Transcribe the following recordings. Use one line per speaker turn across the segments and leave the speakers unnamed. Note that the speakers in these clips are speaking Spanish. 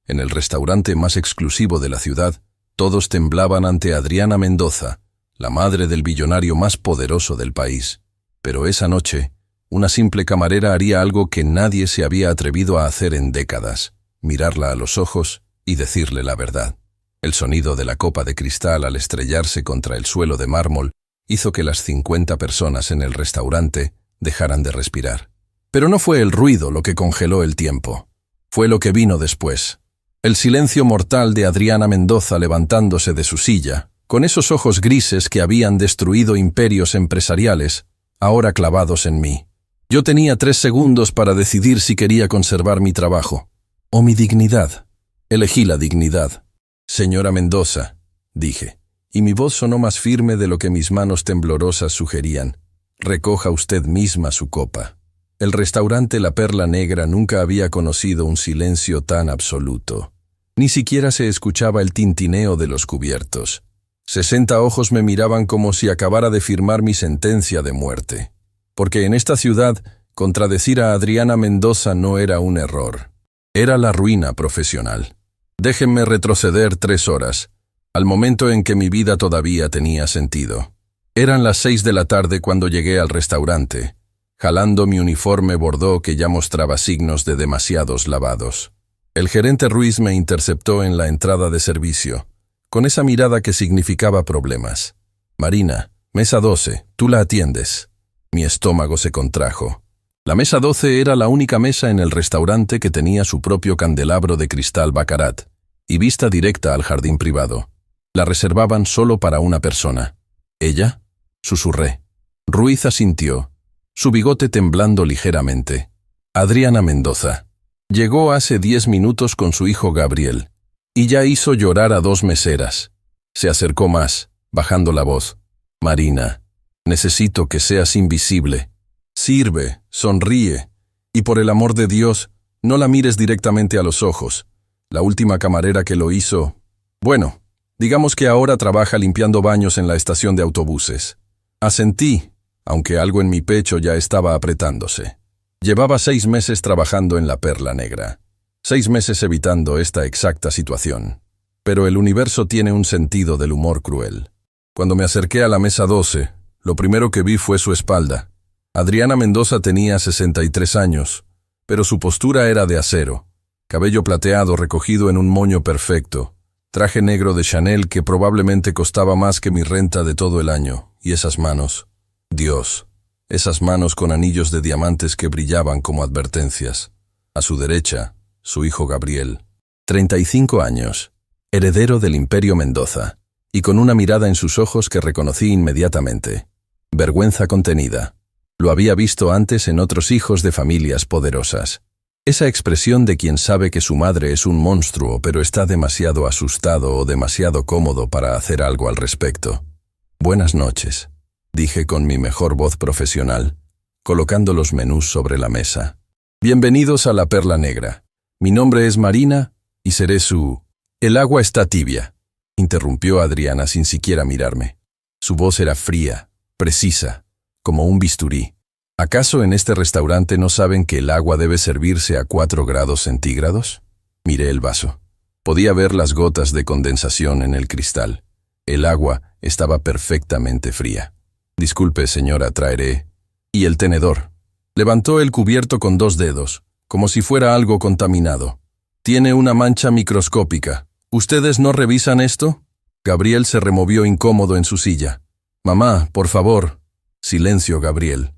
En el restaurante más exclusivo de la ciudad, todos temblaban ante Adriana Mendoza, la madre del billonario más poderoso del país. Pero esa noche, una simple camarera haría algo que nadie se había atrevido a hacer en décadas: mirarla a los ojos y decirle la verdad. El sonido de la copa de cristal al estrellarse contra el suelo de mármol hizo que las 50 personas en el restaurante dejaran de respirar. Pero no fue el ruido lo que congeló el tiempo. Fue lo que vino después. El silencio mortal de Adriana Mendoza levantándose de su silla, con esos ojos grises que habían destruido imperios empresariales, ahora clavados en mí. Yo tenía 3 segundos para decidir si quería conservar mi trabajo o mi dignidad. Elegí la dignidad. «Señora Mendoza», dije, y mi voz sonó más firme de lo que mis manos temblorosas sugerían. «Recoja usted misma su copa». El restaurante La Perla Negra nunca había conocido un silencio tan absoluto. Ni siquiera se escuchaba el tintineo de los cubiertos. 60 ojos me miraban como si acabara de firmar mi sentencia de muerte. Porque en esta ciudad, contradecir a Adriana Mendoza no era un error. Era la ruina profesional. Déjenme retroceder 3 horas, al momento en que mi vida todavía tenía sentido. Eran las 6 de la tarde cuando llegué al restaurante, jalando mi uniforme bordó que ya mostraba signos de demasiados lavados. El gerente Ruiz me interceptó en la entrada de servicio, con esa mirada que significaba problemas. «Marina, mesa 12, tú la atiendes». Mi estómago se contrajo. La mesa 12 era la única mesa en el restaurante que tenía su propio candelabro de cristal Baccarat y vista directa al jardín privado. La reservaban solo para una persona. ¿Ella?, susurré. Ruiz asintió, su bigote temblando ligeramente. Adriana Mendoza. Llegó hace 10 minutos con su hijo Gabriel, y ya hizo llorar a 2 meseras. Se acercó más, bajando la voz. «Marina, necesito que seas invisible. Sirve, sonríe, y por el amor de Dios, no la mires directamente a los ojos. La última camarera que lo hizo... Bueno, digamos que ahora trabaja limpiando baños en la estación de autobuses». Asentí, aunque algo en mi pecho ya estaba apretándose. Llevaba 6 meses trabajando en La Perla Negra. 6 meses evitando esta exacta situación. Pero el universo tiene un sentido del humor cruel. Cuando me acerqué a la mesa 12, lo primero que vi fue su espalda. Adriana Mendoza tenía 63 años, pero su postura era de acero. Cabello plateado recogido en un moño perfecto. Traje negro de Chanel que probablemente costaba más que mi renta de todo el año. Y esas manos. Dios. Esas manos con anillos de diamantes que brillaban como advertencias. A su derecha, su hijo Gabriel. 35 años. Heredero del Imperio Mendoza. Y con una mirada en sus ojos que reconocí inmediatamente. Vergüenza contenida. Lo había visto antes en otros hijos de familias poderosas. Esa expresión de quien sabe que su madre es un monstruo pero está demasiado asustado o demasiado cómodo para hacer algo al respecto. «Buenas noches», dije con mi mejor voz profesional, colocando los menús sobre la mesa. «Bienvenidos a La Perla Negra. Mi nombre es Marina y seré su...» «El agua está tibia», interrumpió Adriana sin siquiera mirarme. Su voz era fría, precisa, como un bisturí. ¿Acaso en este restaurante no saben que el agua debe servirse a 4 grados centígrados? Miré el vaso. Podía ver las gotas de condensación en el cristal. El agua estaba perfectamente fría. «Disculpe, señora, traeré...» «Y el tenedor». Levantó el cubierto con 2 dedos, como si fuera algo contaminado. «Tiene una mancha microscópica. ¿Ustedes no revisan esto?» Gabriel se removió incómodo en su silla. «Mamá, por favor». Silencio, Gabriel.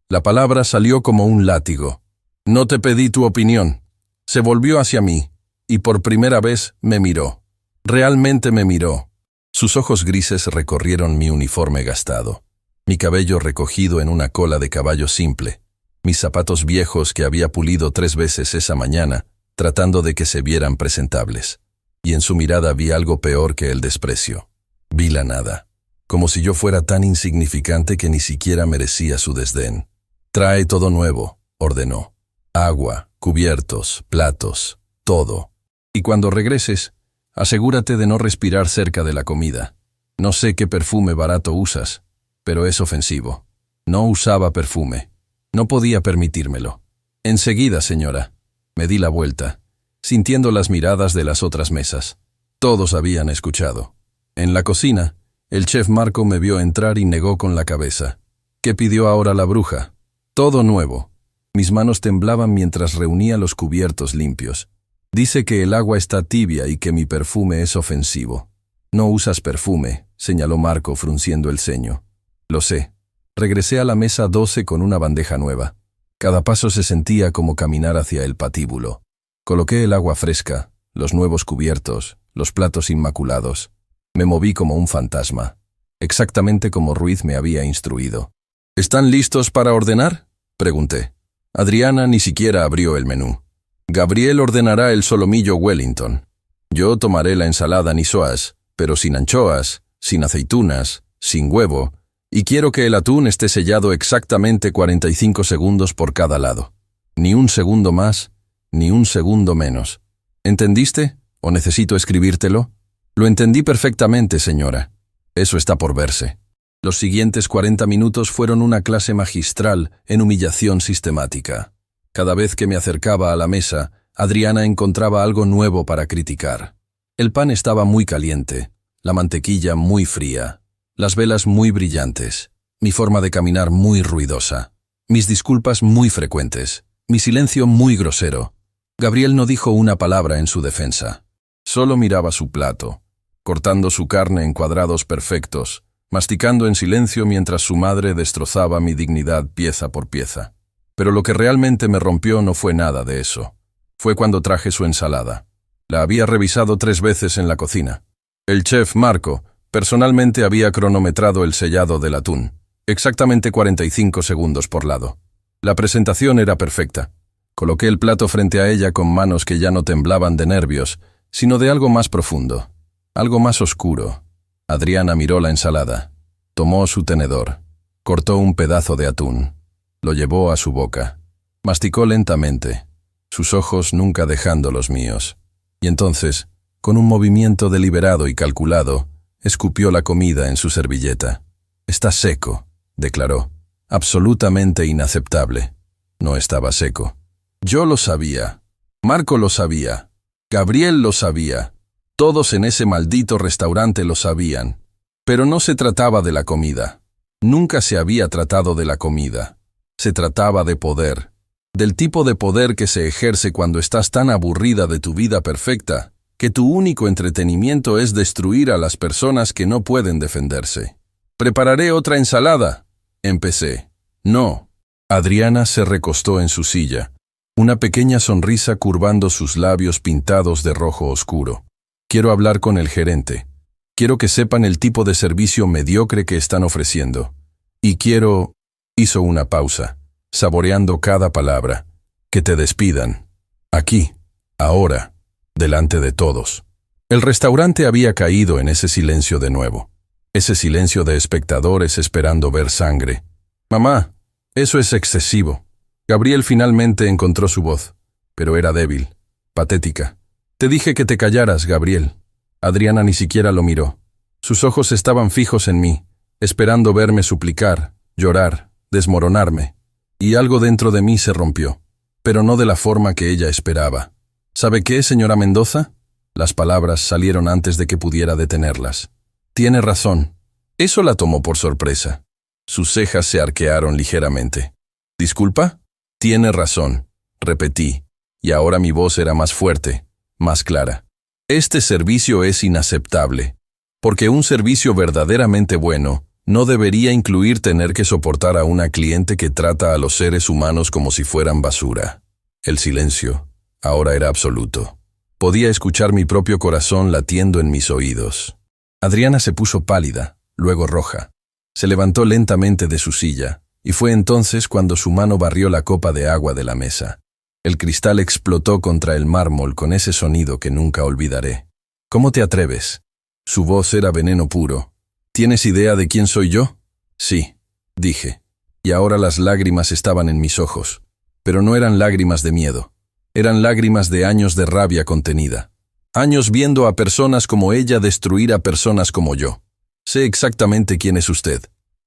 La palabra salió como un látigo. «No te pedí tu opinión». Se volvió hacia mí, y por primera vez me miró. Realmente me miró. Sus ojos grises recorrieron mi uniforme gastado, mi cabello recogido en una cola de caballo simple, mis zapatos viejos que había pulido 3 veces esa mañana, tratando de que se vieran presentables. Y en su mirada vi algo peor que el desprecio. Vi la nada, como si yo fuera tan insignificante que ni siquiera merecía su desdén. «Trae todo nuevo», ordenó. «Agua, cubiertos, platos, todo. Y cuando regreses, asegúrate de no respirar cerca de la comida. No sé qué perfume barato usas, pero es ofensivo». No usaba perfume. No podía permitírmelo. «Enseguida, señora». Me di la vuelta, sintiendo las miradas de las otras mesas. Todos habían escuchado. En la cocina, el chef Marco me vio entrar y negó con la cabeza. ¿Qué pidió ahora la bruja? Todo nuevo. Mis manos temblaban mientras reunía los cubiertos limpios. Dice que el agua está tibia y que mi perfume es ofensivo. No usas perfume, señaló Marco frunciendo el ceño. Lo sé. Regresé a la mesa 12 con una bandeja nueva. Cada paso se sentía como caminar hacia el patíbulo. Coloqué el agua fresca, los nuevos cubiertos, los platos inmaculados. Me moví como un fantasma, exactamente como Ruiz me había instruido. ¿Están listos para ordenar?, pregunté. Adriana ni siquiera abrió el menú. Gabriel ordenará el solomillo Wellington. Yo tomaré la ensalada niçoise, pero sin anchoas, sin aceitunas, sin huevo, y quiero que el atún esté sellado exactamente 45 segundos por cada lado. Ni un segundo más, ni un segundo menos. ¿Entendiste? ¿O necesito escribírtelo? Lo entendí perfectamente, señora. Eso está por verse. Los siguientes 40 minutos fueron una clase magistral en humillación sistemática. Cada vez que me acercaba a la mesa, Adriana encontraba algo nuevo para criticar. El pan estaba muy caliente, la mantequilla muy fría, las velas muy brillantes, mi forma de caminar muy ruidosa, mis disculpas muy frecuentes, mi silencio muy grosero. Gabriel no dijo una palabra en su defensa. Solo miraba su plato, cortando su carne en cuadrados perfectos, masticando en silencio mientras su madre destrozaba mi dignidad pieza por pieza. Pero lo que realmente me rompió no fue nada de eso. Fue cuando traje su ensalada. La había revisado 3 veces en la cocina. El chef Marco personalmente había cronometrado el sellado del atún, exactamente 45 segundos por lado. La presentación era perfecta. Coloqué el plato frente a ella con manos que ya no temblaban de nervios, sino de algo más profundo, algo más oscuro. Adriana miró la ensalada, tomó su tenedor, cortó un pedazo de atún, lo llevó a su boca, masticó lentamente, sus ojos nunca dejando los míos, y entonces, con un movimiento deliberado y calculado, escupió la comida en su servilleta. «Está seco», declaró, «absolutamente inaceptable». No estaba seco. Yo lo sabía, Marco lo sabía, Gabriel lo sabía, todos en ese maldito restaurante lo sabían. Pero no se trataba de la comida. Nunca se había tratado de la comida. Se trataba de poder. Del tipo de poder que se ejerce cuando estás tan aburrida de tu vida perfecta, que tu único entretenimiento es destruir a las personas que no pueden defenderse. «Prepararé otra ensalada», empecé. «No». Adriana se recostó en su silla, una pequeña sonrisa curvando sus labios pintados de rojo oscuro. «Quiero hablar con el gerente. Quiero que sepan el tipo de servicio mediocre que están ofreciendo. Y quiero...» Hizo una pausa, saboreando cada palabra. «Que te despidan. Aquí. Ahora. Delante de todos». El restaurante había caído en ese silencio de nuevo. Ese silencio de espectadores esperando ver sangre. «Mamá, eso es excesivo». Gabriel finalmente encontró su voz, pero era débil, patética. «Te dije que te callaras, Gabriel». Adriana ni siquiera lo miró. Sus ojos estaban fijos en mí, esperando verme suplicar, llorar, desmoronarme. Y algo dentro de mí se rompió, pero no de la forma que ella esperaba. «¿Sabe qué, señora Mendoza?». Las palabras salieron antes de que pudiera detenerlas. «Tiene razón». Eso la tomó por sorpresa. Sus cejas se arquearon ligeramente. «¿Disculpa?» «Tiene razón», repetí, y ahora mi voz era más fuerte, más clara. «Este servicio es inaceptable, porque un servicio verdaderamente bueno no debería incluir tener que soportar a una cliente que trata a los seres humanos como si fueran basura». El silencio ahora era absoluto. Podía escuchar mi propio corazón latiendo en mis oídos. Adriana se puso pálida, luego roja. Se levantó lentamente de su silla, y fue entonces cuando su mano barrió la copa de agua de la mesa. El cristal explotó contra el mármol con ese sonido que nunca olvidaré. «¿Cómo te atreves?». Su voz era veneno puro. «¿Tienes idea de quién soy yo?». «Sí», dije. Y ahora las lágrimas estaban en mis ojos. Pero no eran lágrimas de miedo. Eran lágrimas de años de rabia contenida. Años viendo a personas como ella destruir a personas como yo. «Sé exactamente quién es usted.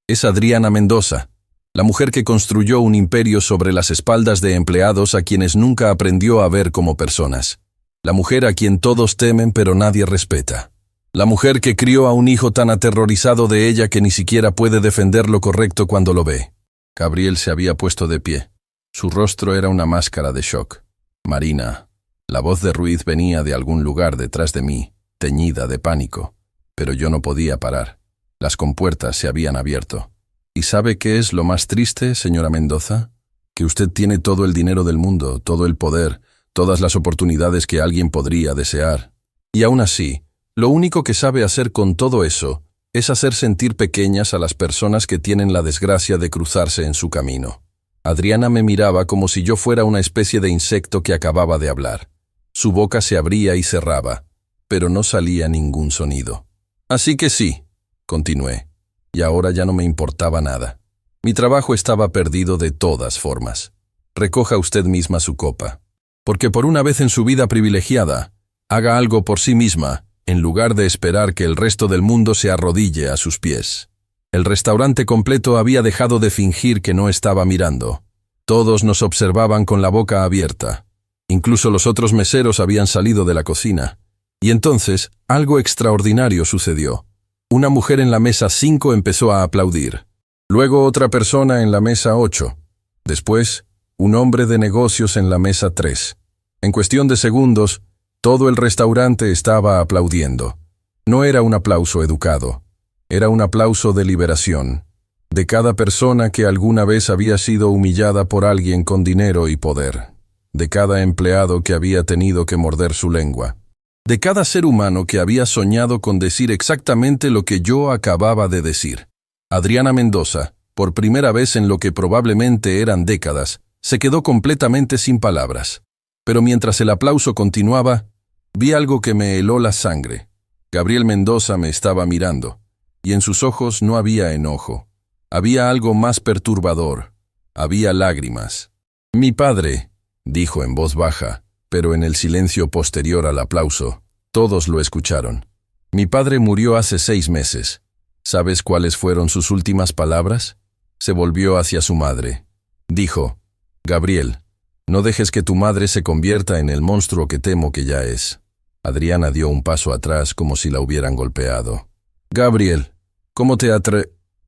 Es Adriana Mendoza, la mujer que construyó un imperio sobre las espaldas de empleados a quienes nunca aprendió a ver como personas. La mujer a quien todos temen pero nadie respeta. La mujer que crió a un hijo tan aterrorizado de ella que ni siquiera puede defender lo correcto cuando lo ve. Gabriel se había puesto de pie. Su rostro era una máscara de shock. Marina. La voz de Ruiz venía de algún lugar detrás de mí, teñida de pánico. Pero yo no podía parar. Las compuertas se habían abierto. ¿Y sabe qué es lo más triste, señora Mendoza? Que usted tiene todo el dinero del mundo, todo el poder, todas las oportunidades que alguien podría desear. Y aún así, lo único que sabe hacer con todo eso es hacer sentir pequeñas a las personas que tienen la desgracia de cruzarse en su camino. Adriana me miraba como si yo fuera una especie de insecto que acababa de hablar. Su boca se abría y cerraba, pero no salía ningún sonido. Así que sí, continué, y ahora ya no me importaba nada. Mi trabajo estaba perdido de todas formas. Recoja usted misma su copa. Porque por una vez en su vida privilegiada, haga algo por sí misma, en lugar de esperar que el resto del mundo se arrodille a sus pies. El restaurante completo había dejado de fingir que no estaba mirando. Todos nos observaban con la boca abierta. Incluso los otros meseros habían salido de la cocina. Y entonces, algo extraordinario sucedió. Una mujer en la mesa 5 empezó a aplaudir. Luego otra persona en la mesa 8. Después, un hombre de negocios en la mesa 3. En cuestión de segundos, todo el restaurante estaba aplaudiendo. No era un aplauso educado. Era un aplauso de liberación. De cada persona que alguna vez había sido humillada por alguien con dinero y poder. De cada empleado que había tenido que morder su lengua. De cada ser humano que había soñado con decir exactamente lo que yo acababa de decir. Adriana Mendoza, por primera vez en lo que probablemente eran décadas, se quedó completamente sin palabras. Pero mientras el aplauso continuaba, vi algo que me heló la sangre. Gabriel Mendoza me estaba mirando, y en sus ojos no había enojo. Había algo más perturbador. Había lágrimas. Mi padre, dijo en voz baja, pero en el silencio posterior al aplauso, todos lo escucharon. Mi padre murió hace 6 meses. ¿Sabes cuáles fueron sus últimas palabras? Se volvió hacia su madre. Dijo, Gabriel, no dejes que tu madre se convierta en el monstruo que temo que ya es. Adriana dio un paso atrás como si la hubieran golpeado. Gabriel, ¿cómo te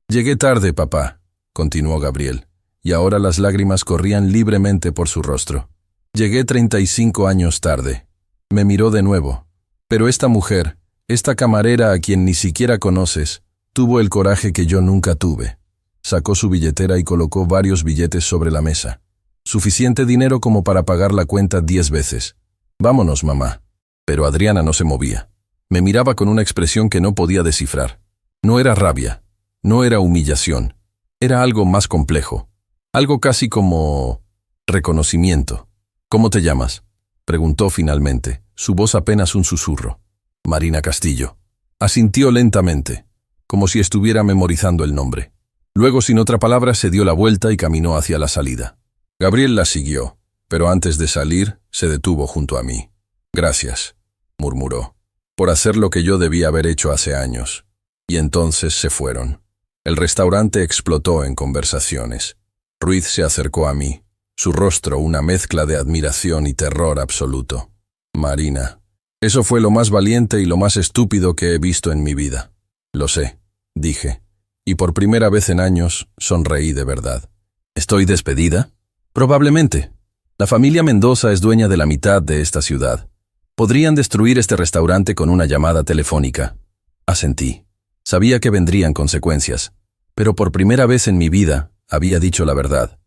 Llegué tarde, papá, continuó Gabriel, y ahora las lágrimas corrían libremente por su rostro. Llegué 35 años tarde. Me miró de nuevo. Pero esta mujer, esta camarera a quien ni siquiera conoces, tuvo el coraje que yo nunca tuve. Sacó su billetera y colocó varios billetes sobre la mesa. Suficiente dinero como para pagar la cuenta 10 veces. Vámonos, mamá. Pero Adriana no se movía. Me miraba con una expresión que no podía descifrar. No era rabia. No era humillación. Era algo más complejo. Algo casi como reconocimiento. ¿Cómo te llamas?, preguntó finalmente, su voz apenas un susurro. Marina Castillo. Asintió lentamente, como si estuviera memorizando el nombre. Luego, sin otra palabra, se dio la vuelta y caminó hacia la salida. Gabriel la siguió, pero antes de salir, se detuvo junto a mí. Gracias, murmuró, por hacer lo que yo debía haber hecho hace años. Y entonces se fueron. El restaurante explotó en conversaciones. Ruiz se acercó a mí, su rostro una mezcla de admiración y terror absoluto. Marina, eso fue lo más valiente y lo más estúpido que he visto en mi vida. Lo sé, dije, y por primera vez en años sonreí de verdad. ¿Estoy despedida? Probablemente. La familia Mendoza es dueña de la mitad de esta ciudad. Podrían destruir este restaurante con una llamada telefónica. Asentí. Sabía que vendrían consecuencias, pero por primera vez en mi vida había dicho la verdad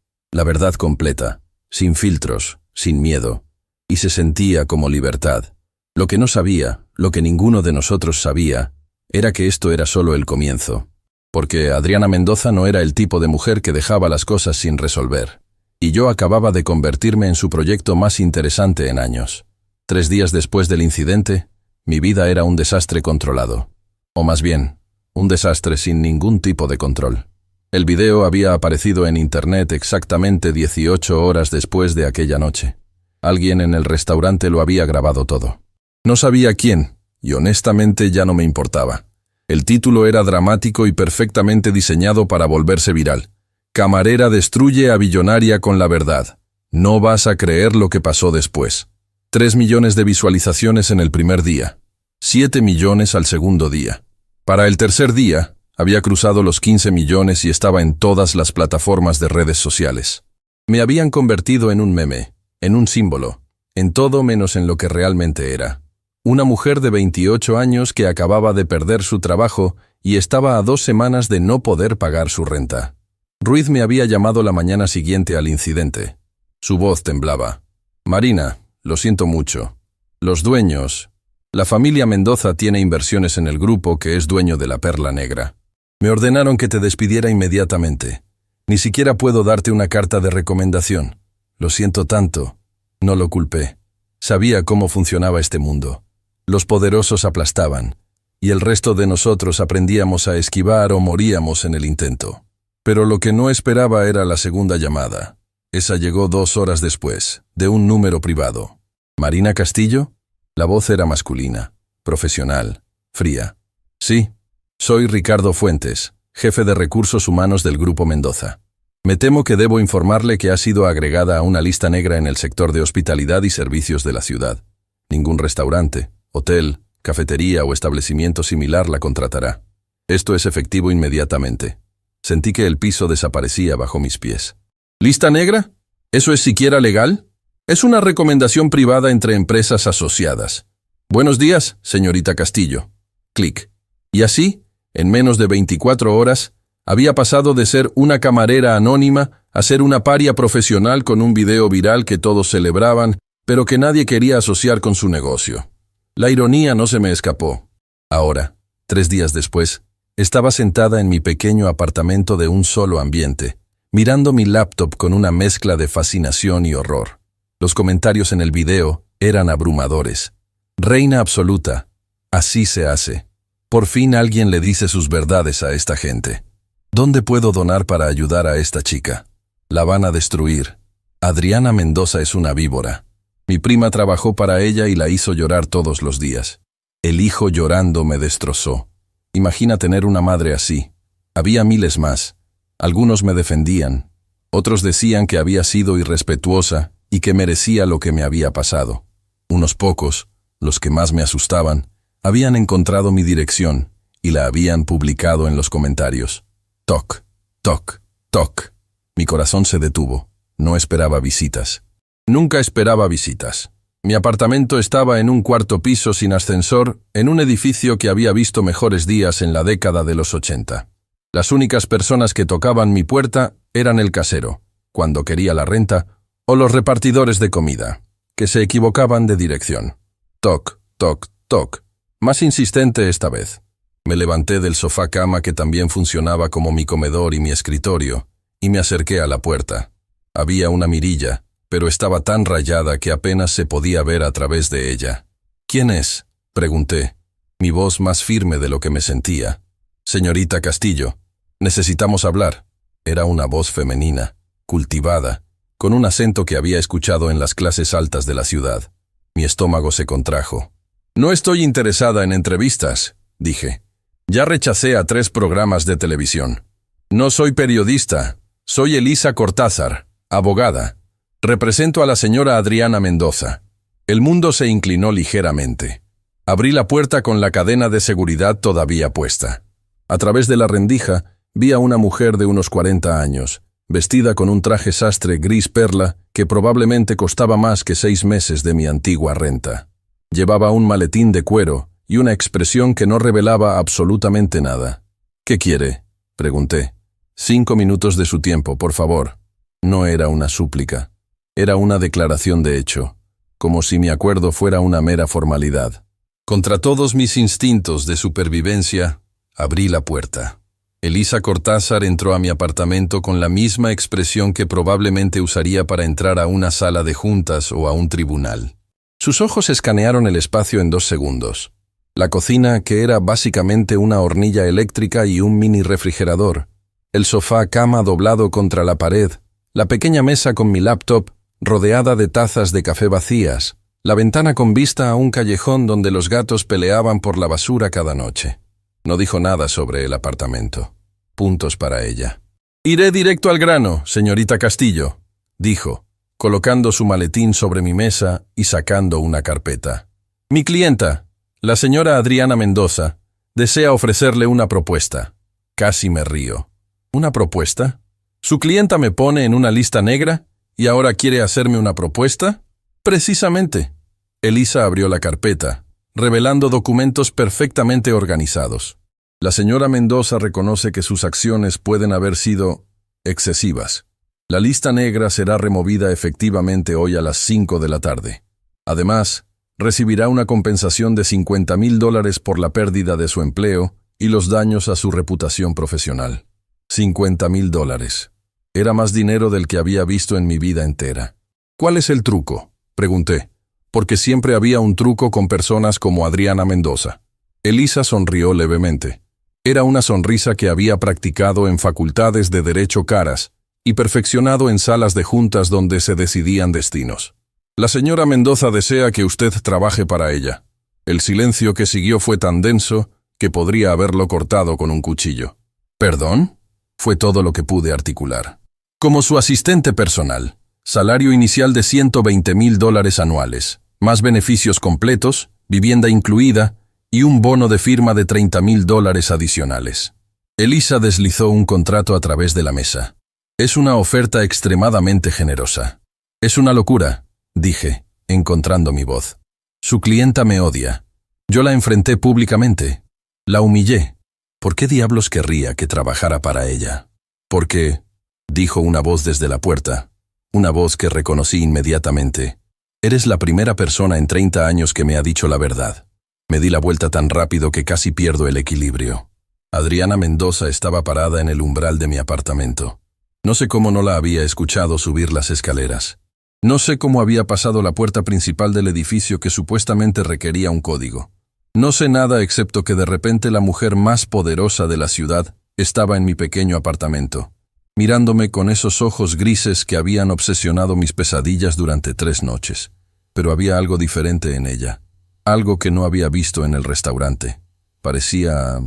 completa, sin filtros, sin miedo, y se sentía como libertad. Lo que no sabía, lo que ninguno de nosotros sabía, era que esto era solo el comienzo, porque Adriana Mendoza no era el tipo de mujer que dejaba las cosas sin resolver, y yo acababa de convertirme en su proyecto más interesante en años. 3 días después del incidente, mi vida era un desastre controlado, o más bien, un desastre sin ningún tipo de control. El video había aparecido en internet exactamente 18 horas después de aquella noche. Alguien en el restaurante lo había grabado todo. No sabía quién, y honestamente ya no me importaba. El título era dramático y perfectamente diseñado para volverse viral. Camarera destruye a billonaria con la verdad. No vas a creer lo que pasó después. 3 millones de visualizaciones en el primer día. 7 millones al segundo día. Para el tercer día, había cruzado los 15 millones y estaba en todas las plataformas de redes sociales. Me habían convertido en un meme, en un símbolo, en todo menos en lo que realmente era. Una mujer de 28 años que acababa de perder su trabajo y estaba a 2 semanas de no poder pagar su renta. Ruiz me había llamado la mañana siguiente al incidente. Su voz temblaba. Marina, lo siento mucho. Los dueños... La familia Mendoza tiene inversiones en el grupo que es dueño de la Perla Negra. Me ordenaron que te despidiera inmediatamente. Ni siquiera puedo darte una carta de recomendación. Lo siento tanto. No lo culpé. Sabía cómo funcionaba este mundo. Los poderosos aplastaban, y el resto de nosotros aprendíamos a esquivar o moríamos en el intento. Pero lo que no esperaba era la segunda llamada. Esa llegó 2 horas después, de un número privado. ¿Marina Castillo? La voz era masculina, profesional, fría. Sí, soy Ricardo Fuentes, jefe de recursos humanos del Grupo Mendoza. Me temo que debo informarle que ha sido agregada a una lista negra en el sector de hospitalidad y servicios de la ciudad. Ningún restaurante, hotel, cafetería o establecimiento similar la contratará. Esto es efectivo inmediatamente. Sentí que el piso desaparecía bajo mis pies. ¿Lista negra? ¿Eso es siquiera legal? Es una recomendación privada entre empresas asociadas. Buenos días, señorita Castillo. Clic. Y así, en menos de 24 horas, había pasado de ser una camarera anónima a ser una paria profesional con un video viral que todos celebraban, pero que nadie quería asociar con su negocio. La ironía no se me escapó. Ahora, 3 días después, estaba sentada en mi pequeño apartamento de un solo ambiente, mirando mi laptop con una mezcla de fascinación y horror. Los comentarios en el video eran abrumadores. Reina absoluta. Así se hace. Por fin alguien le dice sus verdades a esta gente. ¿Dónde puedo donar para ayudar a esta chica? La van a destruir. Adriana Mendoza es una víbora. Mi prima trabajó para ella y la hizo llorar todos los días. El hijo llorando me destrozó. Imagina tener una madre así. Había miles más. Algunos me defendían. Otros decían que había sido irrespetuosa y que merecía lo que me había pasado. Unos pocos, los que más me asustaban, habían encontrado mi dirección y la habían publicado en los comentarios. Toc, toc, toc. Mi corazón se detuvo. No esperaba visitas. Nunca esperaba visitas. Mi apartamento estaba en un 4º piso sin ascensor, en un edificio que había visto mejores días en la década de los 80. Las únicas personas que tocaban mi puerta eran el casero, cuando quería la renta, o los repartidores de comida, que se equivocaban de dirección. Toc, toc, toc. Más insistente esta vez. Me levanté del sofá cama que también funcionaba como mi comedor y mi escritorio, y me acerqué a la puerta. Había una mirilla, pero estaba tan rayada que apenas se podía ver a través de ella. ¿Quién es?, pregunté, mi voz más firme de lo que me sentía. Señorita Castillo, necesitamos hablar. Era una voz femenina, cultivada, con un acento que había escuchado en las clases altas de la ciudad. Mi estómago se contrajo. No estoy interesada en entrevistas, dije. Ya rechacé a 3 programas de televisión. No soy periodista, soy Elisa Cortázar, abogada. Represento a la señora Adriana Mendoza. El mundo se inclinó ligeramente. Abrí la puerta con la cadena de seguridad todavía puesta. A través de la rendija vi a una mujer de unos 40 años, vestida con un traje sastre gris perla que probablemente costaba más que 6 meses de mi antigua renta. Llevaba un maletín de cuero y una expresión que no revelaba absolutamente nada. ¿Qué quiere?, pregunté. 5 minutos de su tiempo, por favor. No era una súplica. Era una declaración de hecho, como si mi acuerdo fuera una mera formalidad. Contra todos mis instintos de supervivencia, abrí la puerta. Elisa Cortázar entró a mi apartamento con la misma expresión que probablemente usaría para entrar a una sala de juntas o a un tribunal. Sus ojos escanearon el espacio en 2 segundos. La cocina, que era básicamente una hornilla eléctrica y un mini refrigerador. El sofá cama doblado contra la pared. La pequeña mesa con mi laptop, rodeada de tazas de café vacías. La ventana con vista a un callejón donde los gatos peleaban por la basura cada noche. No dijo nada sobre el apartamento. Puntos para ella. «Iré directo al grano, señorita Castillo», dijo, colocando su maletín sobre mi mesa y sacando una carpeta. Mi clienta, la señora Adriana Mendoza, desea ofrecerle una propuesta. Casi me río. ¿Una propuesta? ¿Su clienta me pone en una lista negra y ahora quiere hacerme una propuesta? Precisamente. Elisa abrió la carpeta, revelando documentos perfectamente organizados. La señora Mendoza reconoce que sus acciones pueden haber sido excesivas. La lista negra será removida efectivamente hoy a las 5 de la tarde. Además, recibirá una compensación de $50,000 por la pérdida de su empleo y los daños a su reputación profesional. $50,000. Era más dinero del que había visto en mi vida entera. ¿Cuál es el truco?, pregunté, porque siempre había un truco con personas como Adriana Mendoza. Elisa sonrió levemente. Era una sonrisa que había practicado en facultades de Derecho caras y perfeccionado en salas de juntas donde se decidían destinos. La señora Mendoza desea que usted trabaje para ella. El silencio que siguió fue tan denso que podría haberlo cortado con un cuchillo. ¿Perdón? Fue todo lo que pude articular. Como su asistente personal, salario inicial de $120,000 anuales, más beneficios completos, vivienda incluida y un bono de firma de $30,000 adicionales. Elisa deslizó un contrato a través de la mesa. Es una oferta extremadamente generosa. Es una locura, dije, encontrando mi voz. Su clienta me odia. Yo la enfrenté públicamente. La humillé. ¿Por qué diablos querría que trabajara para ella? Porque, dijo una voz desde la puerta, una voz que reconocí inmediatamente. Eres la primera persona en 30 años que me ha dicho la verdad. Me di la vuelta tan rápido que casi pierdo el equilibrio. Adriana Mendoza estaba parada en el umbral de mi apartamento. No sé cómo no la había escuchado subir las escaleras. No sé cómo había pasado la puerta principal del edificio que supuestamente requería un código. No sé nada excepto que de repente la mujer más poderosa de la ciudad estaba en mi pequeño apartamento, mirándome con esos ojos grises que habían obsesionado mis pesadillas durante 3 noches. Pero había algo diferente en ella, algo que no había visto en el restaurante. Parecía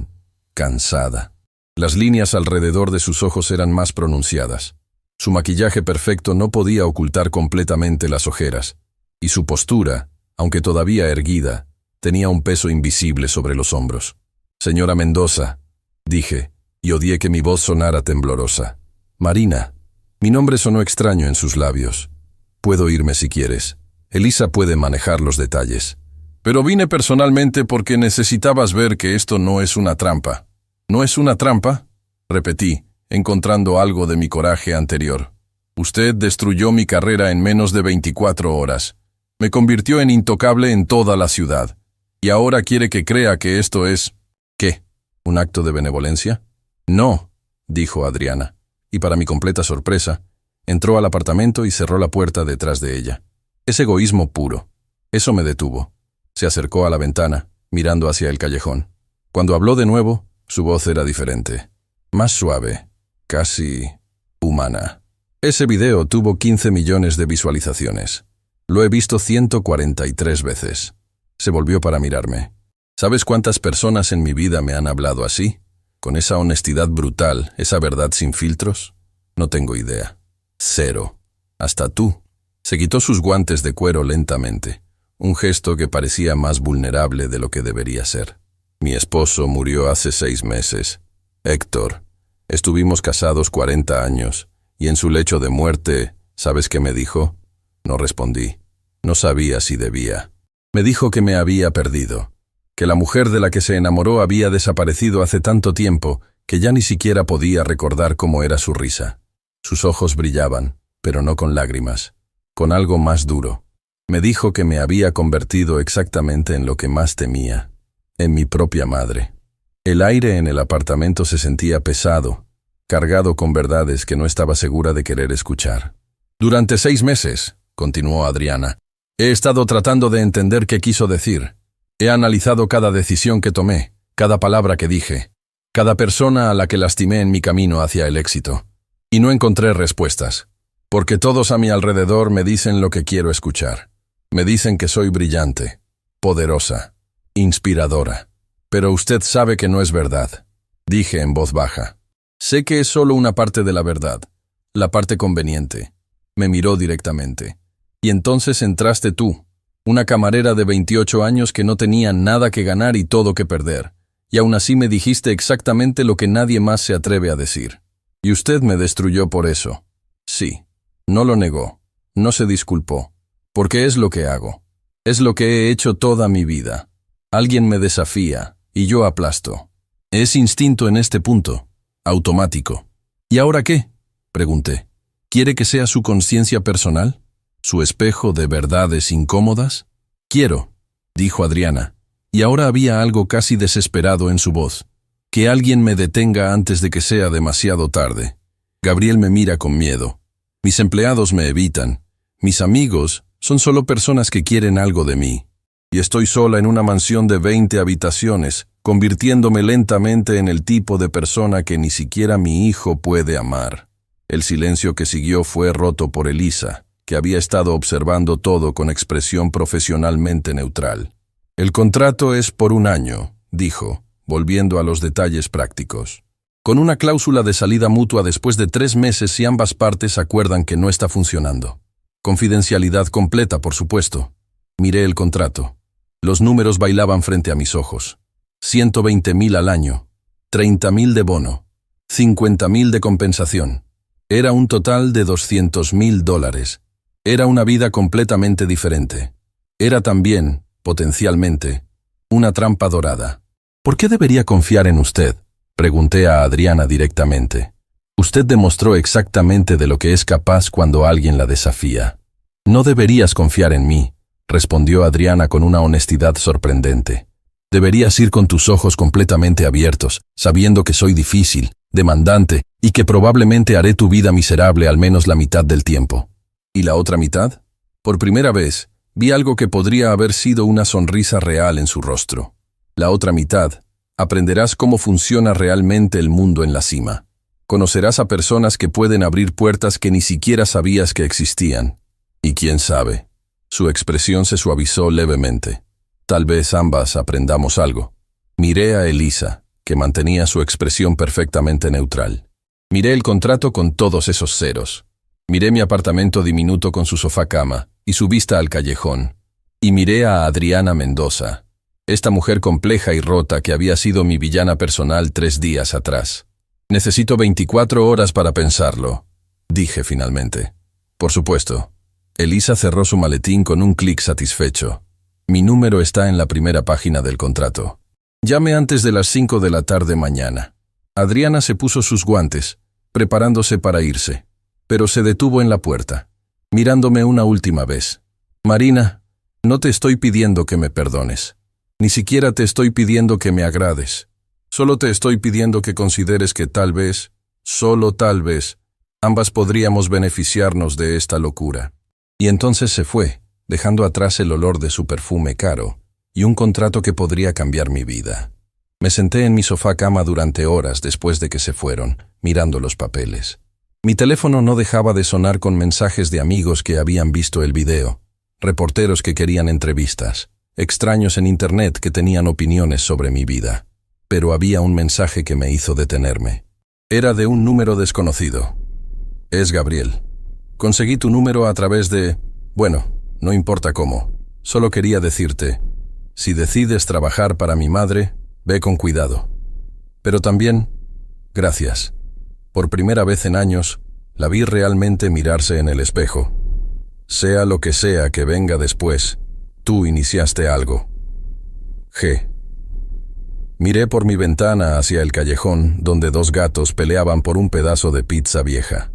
cansada. Las líneas alrededor de sus ojos eran más pronunciadas. Su maquillaje perfecto no podía ocultar completamente las ojeras, y su postura, aunque todavía erguida, tenía un peso invisible sobre los hombros. Señora Mendoza, dije, y odié que mi voz sonara temblorosa. Marina. Mi nombre sonó extraño en sus labios. Puedo irme si quieres. Elisa puede manejar los detalles. Pero vine personalmente porque necesitabas ver que esto no es una trampa. ¿No es una trampa?, repetí, encontrando algo de mi coraje anterior. Usted destruyó mi carrera en menos de 24 horas. Me convirtió en intocable en toda la ciudad. Y ahora quiere que crea que esto es... ¿Qué? ¿Un acto de benevolencia? No, dijo Adriana, y para mi completa sorpresa, entró al apartamento y cerró la puerta detrás de ella. Es egoísmo puro. Eso me detuvo. Se acercó a la ventana, mirando hacia el callejón. Cuando habló de nuevo, su voz era diferente, más suave, casi humana. Ese video tuvo 15 millones de visualizaciones. Lo he visto 143 veces. Se volvió para mirarme. ¿Sabes cuántas personas en mi vida me han hablado así? Con esa honestidad brutal, esa verdad sin filtros. No tengo idea. 0. Hasta tú. Se quitó sus guantes de cuero lentamente, un gesto que parecía más vulnerable de lo que debería ser. Mi esposo murió hace 6 meses. Héctor. Estuvimos casados 40 años, y en su lecho de muerte, ¿sabes qué me dijo? No respondí. No sabía si debía. Me dijo que me había perdido, que la mujer de la que se enamoró había desaparecido hace tanto tiempo que ya ni siquiera podía recordar cómo era su risa. Sus ojos brillaban, pero no con lágrimas, con algo más duro. Me dijo que me había convertido exactamente en lo que más temía, en mi propia madre. El aire en el apartamento se sentía pesado, cargado con verdades que no estaba segura de querer escuchar. Durante 6 meses, continuó Adriana, he estado tratando de entender qué quiso decir. He analizado cada decisión que tomé, cada palabra que dije, cada persona a la que lastimé en mi camino hacia el éxito. Y no encontré respuestas, porque todos a mi alrededor me dicen lo que quiero escuchar. Me dicen que soy brillante, poderosa, inspiradora. Pero usted sabe que no es verdad, dije en voz baja. Sé que es solo una parte de la verdad, la parte conveniente. Me miró directamente. Y entonces entraste tú, una camarera de 28 años que no tenía nada que ganar y todo que perder. Y aún así me dijiste exactamente lo que nadie más se atreve a decir. Y usted me destruyó por eso. Sí. No lo negó. No se disculpó. Porque es lo que hago. Es lo que he hecho toda mi vida. Alguien me desafía, y yo aplasto. Es instinto en este punto. Automático. ¿Y ahora qué? Pregunté. ¿Quiere que sea su conciencia personal? ¿Su espejo de verdades incómodas? Quiero, dijo Adriana. Y ahora había algo casi desesperado en su voz. Que alguien me detenga antes de que sea demasiado tarde. Gabriel me mira con miedo. Mis empleados me evitan. Mis amigos son solo personas que quieren algo de mí. Y estoy sola en una mansión de 20 habitaciones, convirtiéndome lentamente en el tipo de persona que ni siquiera mi hijo puede amar. El silencio que siguió fue roto por Elisa, que había estado observando todo con expresión profesionalmente neutral. El contrato es por 1 año, dijo, volviendo a los detalles prácticos. Con una cláusula de salida mutua después de 3 meses si ambas partes acuerdan que no está funcionando. Confidencialidad completa, por supuesto. Miré el contrato. Los números bailaban frente a mis ojos. 120.000 al año, 30.000 de bono, 50.000 de compensación. Era un total de $200.000. Era una vida completamente diferente. Era también, potencialmente, una trampa dorada. ¿Por qué debería confiar en usted? Pregunté a Adriana directamente. Usted demostró exactamente de lo que es capaz cuando alguien la desafía. No deberías confiar en mí, respondió Adriana con una honestidad sorprendente. Deberías ir con tus ojos completamente abiertos, sabiendo que soy difícil, demandante, y que probablemente haré tu vida miserable al menos la mitad del tiempo. ¿Y la otra mitad? Por primera vez, vi algo que podría haber sido una sonrisa real en su rostro. La otra mitad, aprenderás cómo funciona realmente el mundo en la cima. Conocerás a personas que pueden abrir puertas que ni siquiera sabías que existían. Y quién sabe. Su expresión se suavizó levemente. Tal vez ambas aprendamos algo. Miré a Elisa, que mantenía su expresión perfectamente neutral. Miré el contrato con todos esos ceros. Miré mi apartamento diminuto con su sofá-cama y su vista al callejón. Y miré a Adriana Mendoza, esta mujer compleja y rota que había sido mi villana personal 3 días atrás. Necesito 24 horas para pensarlo, dije finalmente. Por supuesto. Elisa cerró su maletín con un clic satisfecho. Mi número está en la primera página del contrato. Llame antes de las 5 de la tarde mañana. Adriana se puso sus guantes, preparándose para irse, pero se detuvo en la puerta, mirándome una última vez. Marina, no te estoy pidiendo que me perdones. Ni siquiera te estoy pidiendo que me agrades. Solo te estoy pidiendo que consideres que tal vez, solo tal vez, ambas podríamos beneficiarnos de esta locura. Y entonces se fue, dejando atrás el olor de su perfume caro y un contrato que podría cambiar mi vida. Me senté en mi sofá-cama durante horas después de que se fueron, mirando los papeles. Mi teléfono no dejaba de sonar con mensajes de amigos que habían visto el video, reporteros que querían entrevistas, extraños en internet que tenían opiniones sobre mi vida. Pero había un mensaje que me hizo detenerme. Era de un número desconocido. Es Gabriel. Conseguí tu número a través de... Bueno, no importa cómo. Solo quería decirte, si decides trabajar para mi madre, ve con cuidado. Pero también, gracias. Por primera vez en años, la vi realmente mirarse en el espejo. Sea lo que sea que venga después, tú iniciaste algo. G. Miré por mi ventana hacia el callejón, donde 2 gatos peleaban por un pedazo de pizza vieja.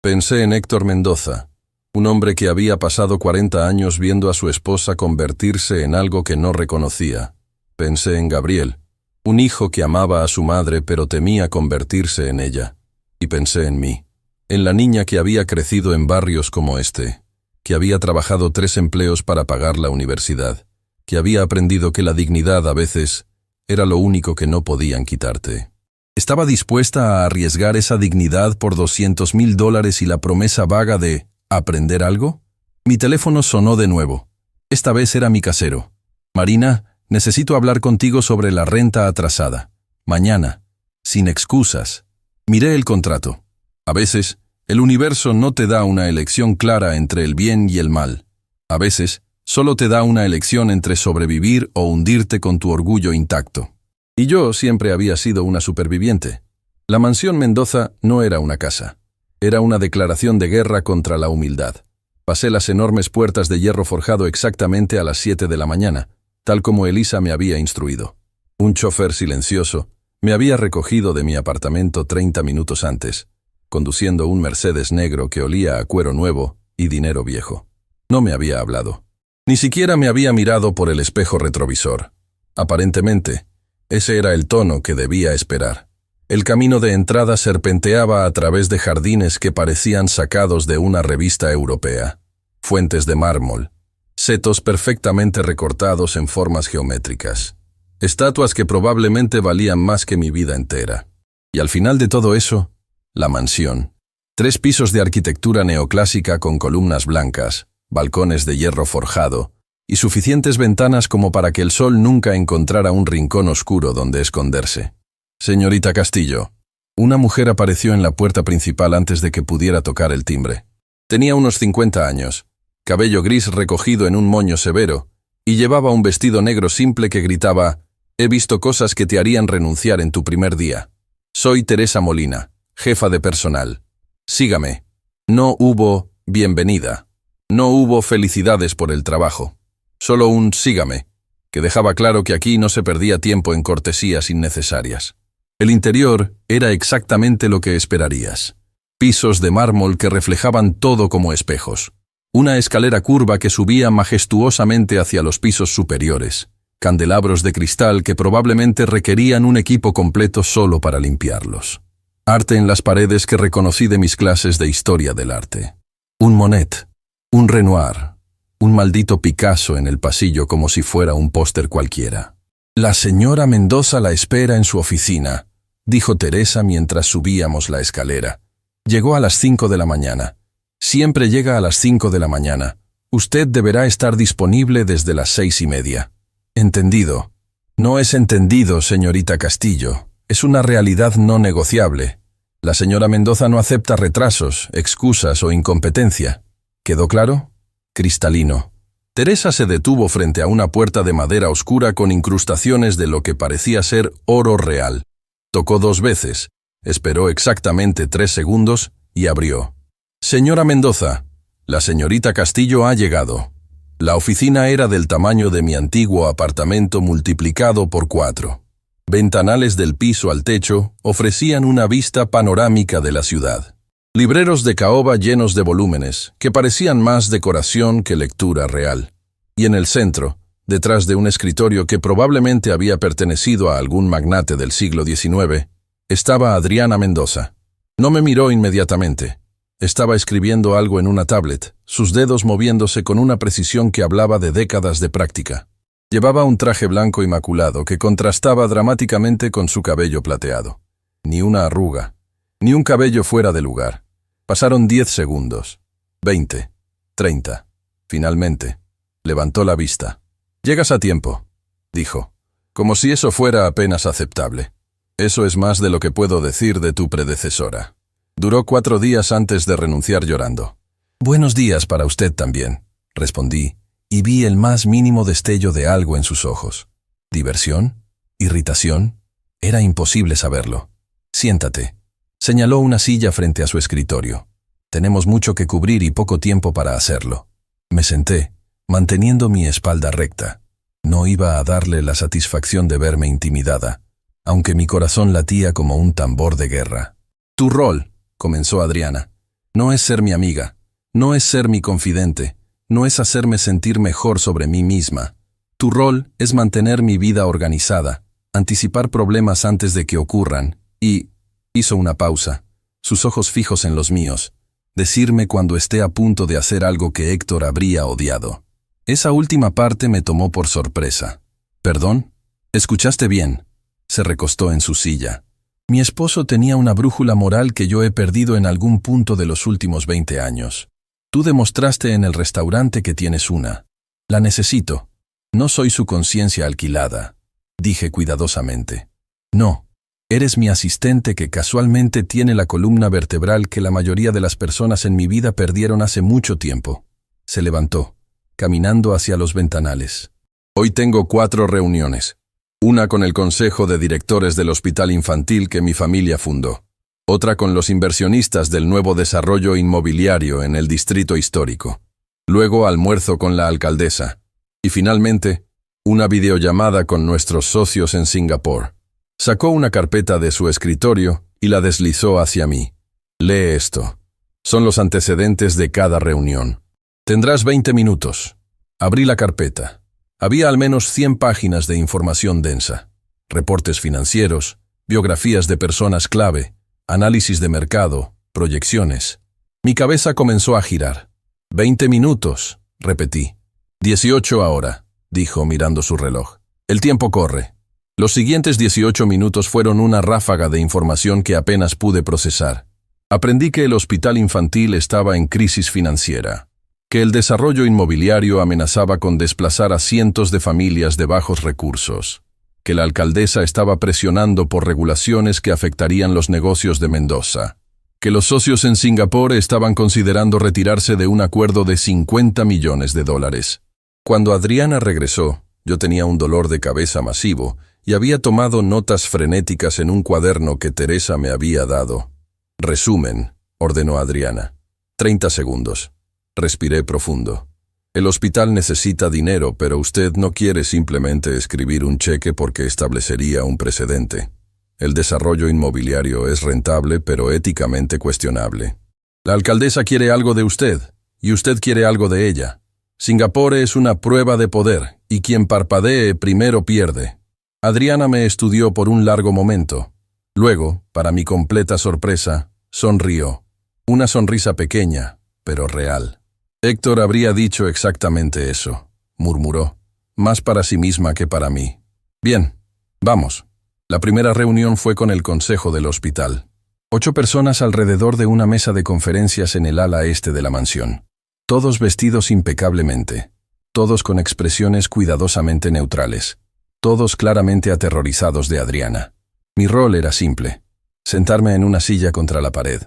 Pensé en Héctor Mendoza, un hombre que había pasado 40 años viendo a su esposa convertirse en algo que no reconocía. Pensé en Gabriel, un hijo que amaba a su madre pero temía convertirse en ella. Y pensé en mí, en la niña que había crecido en barrios como este, que había trabajado 3 empleos para pagar la universidad, que había aprendido que la dignidad a veces era lo único que no podían quitarte. ¿Estaba dispuesta a arriesgar esa dignidad por $200.000 y la promesa vaga de ¿aprender algo? Mi teléfono sonó de nuevo. Esta vez era mi casero. Marina, necesito hablar contigo sobre la renta atrasada. Mañana. Sin excusas. Miré el contrato. A veces, El universo no te da una elección clara entre el bien y el mal. A veces, solo te da una elección entre sobrevivir o hundirte con tu orgullo intacto. Y yo siempre había sido una superviviente. La mansión Mendoza no era una casa. Era una declaración de guerra contra la humildad. Pasé las enormes puertas de hierro forjado exactamente a las 7 de la mañana, tal como Elisa me había instruido. Un chofer silencioso me había recogido de mi apartamento 30 minutos antes, conduciendo un Mercedes negro que olía a cuero nuevo y dinero viejo. No me había hablado. Ni siquiera me había mirado por el espejo retrovisor. Aparentemente, ese era el tono que debía esperar. El camino de entrada serpenteaba a través de jardines que parecían sacados de una revista europea. Fuentes de mármol, setos perfectamente recortados en formas geométricas. Estatuas que probablemente valían más que mi vida entera. Y al final de todo eso, la mansión. 3 pisos de arquitectura neoclásica con columnas blancas, balcones de hierro forjado y suficientes ventanas como para que el sol nunca encontrara un rincón oscuro donde esconderse. Señorita Castillo. Una mujer apareció en la puerta principal antes de que pudiera tocar el timbre. Tenía unos 50 años, cabello gris recogido en un moño severo, y llevaba un vestido negro simple que gritaba: «He visto cosas que te harían renunciar en tu primer día. Soy Teresa Molina, jefa de personal. Sígame». No hubo bienvenida. No hubo felicidades por el trabajo. Solo un sígame, que dejaba claro que aquí no se perdía tiempo en cortesías innecesarias. El interior era exactamente lo que esperarías. Pisos de mármol que reflejaban todo como espejos. Una escalera curva que subía majestuosamente hacia los pisos superiores. Candelabros de cristal que probablemente requerían un equipo completo solo para limpiarlos. Arte en las paredes que reconocí de mis clases de historia del arte. Un Monet, un Renoir, un maldito Picasso en el pasillo como si fuera un póster cualquiera. «La señora Mendoza la espera en su oficina», dijo Teresa mientras subíamos la escalera. Llegó a las 5 de la mañana. Siempre llega a las 5 de la mañana. Usted deberá estar disponible desde las 6:30. Entendido. No es entendido, señorita Castillo. Es una realidad no negociable. La señora Mendoza no acepta retrasos, excusas o incompetencia. ¿Quedó claro? Cristalino. Teresa se detuvo frente a una puerta de madera oscura con incrustaciones de lo que parecía ser oro real. Tocó 2 veces, esperó exactamente 3 segundos y abrió. «Señora Mendoza, la señorita Castillo ha llegado». La oficina era del tamaño de mi antiguo apartamento multiplicado por 4. Ventanales del piso al techo ofrecían una vista panorámica de la ciudad. Libreros de caoba llenos de volúmenes, que parecían más decoración que lectura real. Y en el centro, detrás de un escritorio que probablemente había pertenecido a algún magnate del siglo XIX, estaba Adriana Mendoza. No me miró inmediatamente. Estaba escribiendo algo en una tablet, sus dedos moviéndose con una precisión que hablaba de décadas de práctica. Llevaba un traje blanco inmaculado que contrastaba dramáticamente con su cabello plateado. Ni una arruga, ni un cabello fuera de lugar. Pasaron 10 segundos, 20, 30. Finalmente, levantó la vista. «Llegas a tiempo», dijo, como si eso fuera apenas aceptable. «Eso es más de lo que puedo decir de tu predecesora. Duró 4 días antes de renunciar llorando». «Buenos días para usted también», respondí, y vi el más mínimo destello de algo en sus ojos. ¿Diversión? ¿Irritación? Era imposible saberlo. «Siéntate», señaló una silla frente a su escritorio. «Tenemos mucho que cubrir y poco tiempo para hacerlo». Me senté, manteniendo mi espalda recta. No iba a darle la satisfacción de verme intimidada, aunque mi corazón latía como un tambor de guerra. «Tu rol», comenzó Adriana, «no es ser mi amiga, no es ser mi confidente, no es hacerme sentir mejor sobre mí misma. Tu rol es mantener mi vida organizada, anticipar problemas antes de que ocurran y...» Hizo una pausa, sus ojos fijos en los míos. «Decirme cuando esté a punto de hacer algo que Héctor habría odiado». Esa última parte me tomó por sorpresa. «¿Perdón? Escuchaste bien». Se recostó en su silla. «Mi esposo tenía una brújula moral que yo he perdido en algún punto de los últimos 20 años. Tú demostraste en el restaurante que tienes una. La necesito. No soy su conciencia alquilada», dije cuidadosamente. «No. Eres mi asistente que casualmente tiene la columna vertebral que la mayoría de las personas en mi vida perdieron hace mucho tiempo. Se levantó, caminando hacia los ventanales. Hoy tengo 4 reuniones. Una con el consejo de directores del hospital infantil que mi familia fundó. Otra con los inversionistas del nuevo desarrollo inmobiliario en el distrito histórico. Luego almuerzo con la alcaldesa. Y finalmente, una videollamada con nuestros socios en Singapur. Sacó una carpeta de su escritorio y la deslizó hacia mí. Lee esto. Son los antecedentes de cada reunión. Tendrás 20 minutos. Abrí la carpeta. Había al menos 100 páginas de información densa. Reportes financieros, biografías de personas clave, análisis de mercado, proyecciones. Mi cabeza comenzó a girar. 20 minutos, repetí. 18 ahora, dijo mirando su reloj. El tiempo corre. Los siguientes 18 minutos fueron una ráfaga de información que apenas pude procesar. Aprendí que el hospital infantil estaba en crisis financiera, que el desarrollo inmobiliario amenazaba con desplazar a cientos de familias de bajos recursos, que la alcaldesa estaba presionando por regulaciones que afectarían los negocios de Mendoza, que los socios en Singapur estaban considerando retirarse de un acuerdo de $50 millones. Cuando Adriana regresó, yo tenía un dolor de cabeza masivo y había tomado notas frenéticas en un cuaderno que Teresa me había dado. Resumen, ordenó Adriana. 30 segundos. Respiré profundo. El hospital necesita dinero, pero usted no quiere simplemente escribir un cheque porque establecería un precedente. El desarrollo inmobiliario es rentable, pero éticamente cuestionable. La alcaldesa quiere algo de usted, y usted quiere algo de ella. Singapur es una prueba de poder, y quien parpadee primero pierde. Adriana me estudió por un largo momento. Luego, para mi completa sorpresa, sonrió. Una sonrisa pequeña, pero real. Héctor habría dicho exactamente eso, murmuró, más para sí misma que para mí. Bien, vamos. La primera reunión fue con el consejo del hospital. 8 personas alrededor de una mesa de conferencias en el ala este de la mansión. Todos vestidos impecablemente. Todos con expresiones cuidadosamente neutrales. Todos claramente aterrorizados de Adriana. Mi rol era simple. Sentarme en una silla contra la pared,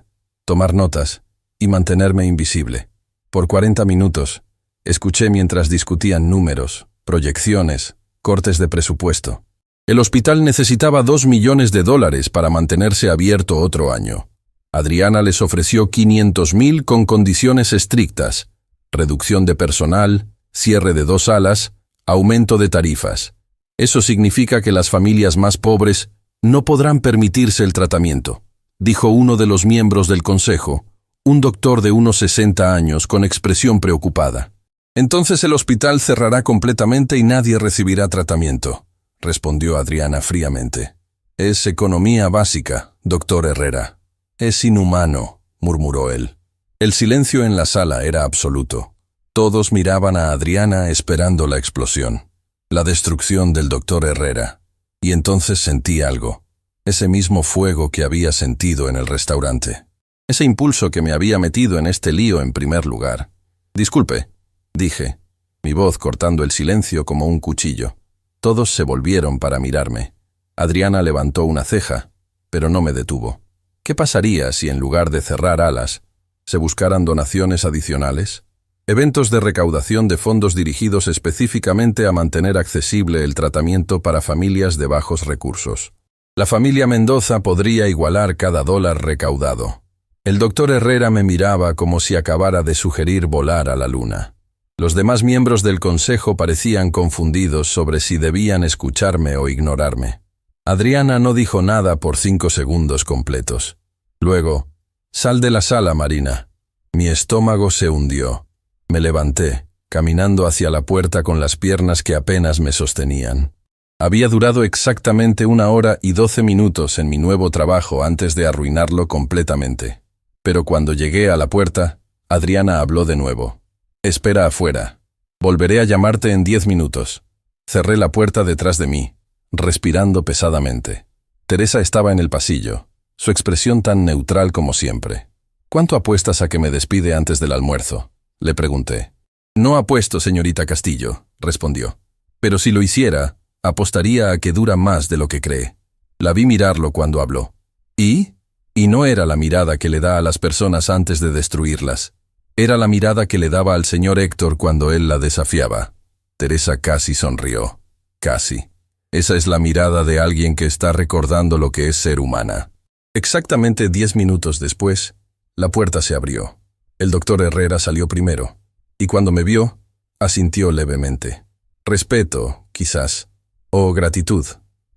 tomar notas y mantenerme invisible. Por 40 minutos, escuché mientras discutían números, proyecciones, cortes de presupuesto. El hospital necesitaba $2 millones para mantenerse abierto otro año. Adriana les ofreció 500.000 con condiciones estrictas: reducción de personal, cierre de 2 salas, aumento de tarifas. Eso significa que las familias más pobres no podrán permitirse el tratamiento, dijo uno de los miembros del consejo, un doctor de unos 60 años con expresión preocupada. Entonces el hospital cerrará completamente y nadie recibirá tratamiento, respondió Adriana fríamente. Es economía básica, doctor Herrera. Es inhumano, murmuró él. El silencio en la sala era absoluto. Todos miraban a Adriana esperando la explosión, la destrucción del doctor Herrera. Y entonces sentí algo, ese mismo fuego que había sentido en el restaurante. Ese impulso que me había metido en este lío en primer lugar. Disculpe, dije, mi voz cortando el silencio como un cuchillo. Todos se volvieron para mirarme. Adriana levantó una ceja, pero no me detuvo. ¿Qué pasaría si en lugar de cerrar alas, se buscaran donaciones adicionales? Eventos de recaudación de fondos dirigidos específicamente a mantener accesible el tratamiento para familias de bajos recursos. La familia Mendoza podría igualar cada $1 recaudado. El doctor Herrera me miraba como si acabara de sugerir volar a la luna. Los demás miembros del consejo parecían confundidos sobre si debían escucharme o ignorarme. Adriana no dijo nada por 5 segundos completos. Luego, «Sal de la sala, Marina». Mi estómago se hundió. Me levanté, caminando hacia la puerta con las piernas que apenas me sostenían. Había durado exactamente 1 hora y 12 minutos en mi nuevo trabajo antes de arruinarlo completamente. Pero cuando llegué a la puerta, Adriana habló de nuevo. «Espera afuera. Volveré a llamarte en 10 minutos». Cerré la puerta detrás de mí, respirando pesadamente. Teresa estaba en el pasillo, su expresión tan neutral como siempre. «¿Cuánto apuestas a que me despide antes del almuerzo?», le pregunté. «No apuesto, señorita Castillo», respondió. «Pero si lo hiciera, apostaría a que dura más de lo que cree». La vi mirarlo cuando habló. ¿Y? Y no era la mirada que le da a las personas antes de destruirlas. Era la mirada que le daba al señor Héctor cuando él la desafiaba. Teresa casi sonrió. Casi. Esa es la mirada de alguien que está recordando lo que es ser humana. Exactamente 10 minutos después, la puerta se abrió. El doctor Herrera salió primero, y cuando me vio, asintió levemente. Respeto, quizás, o gratitud.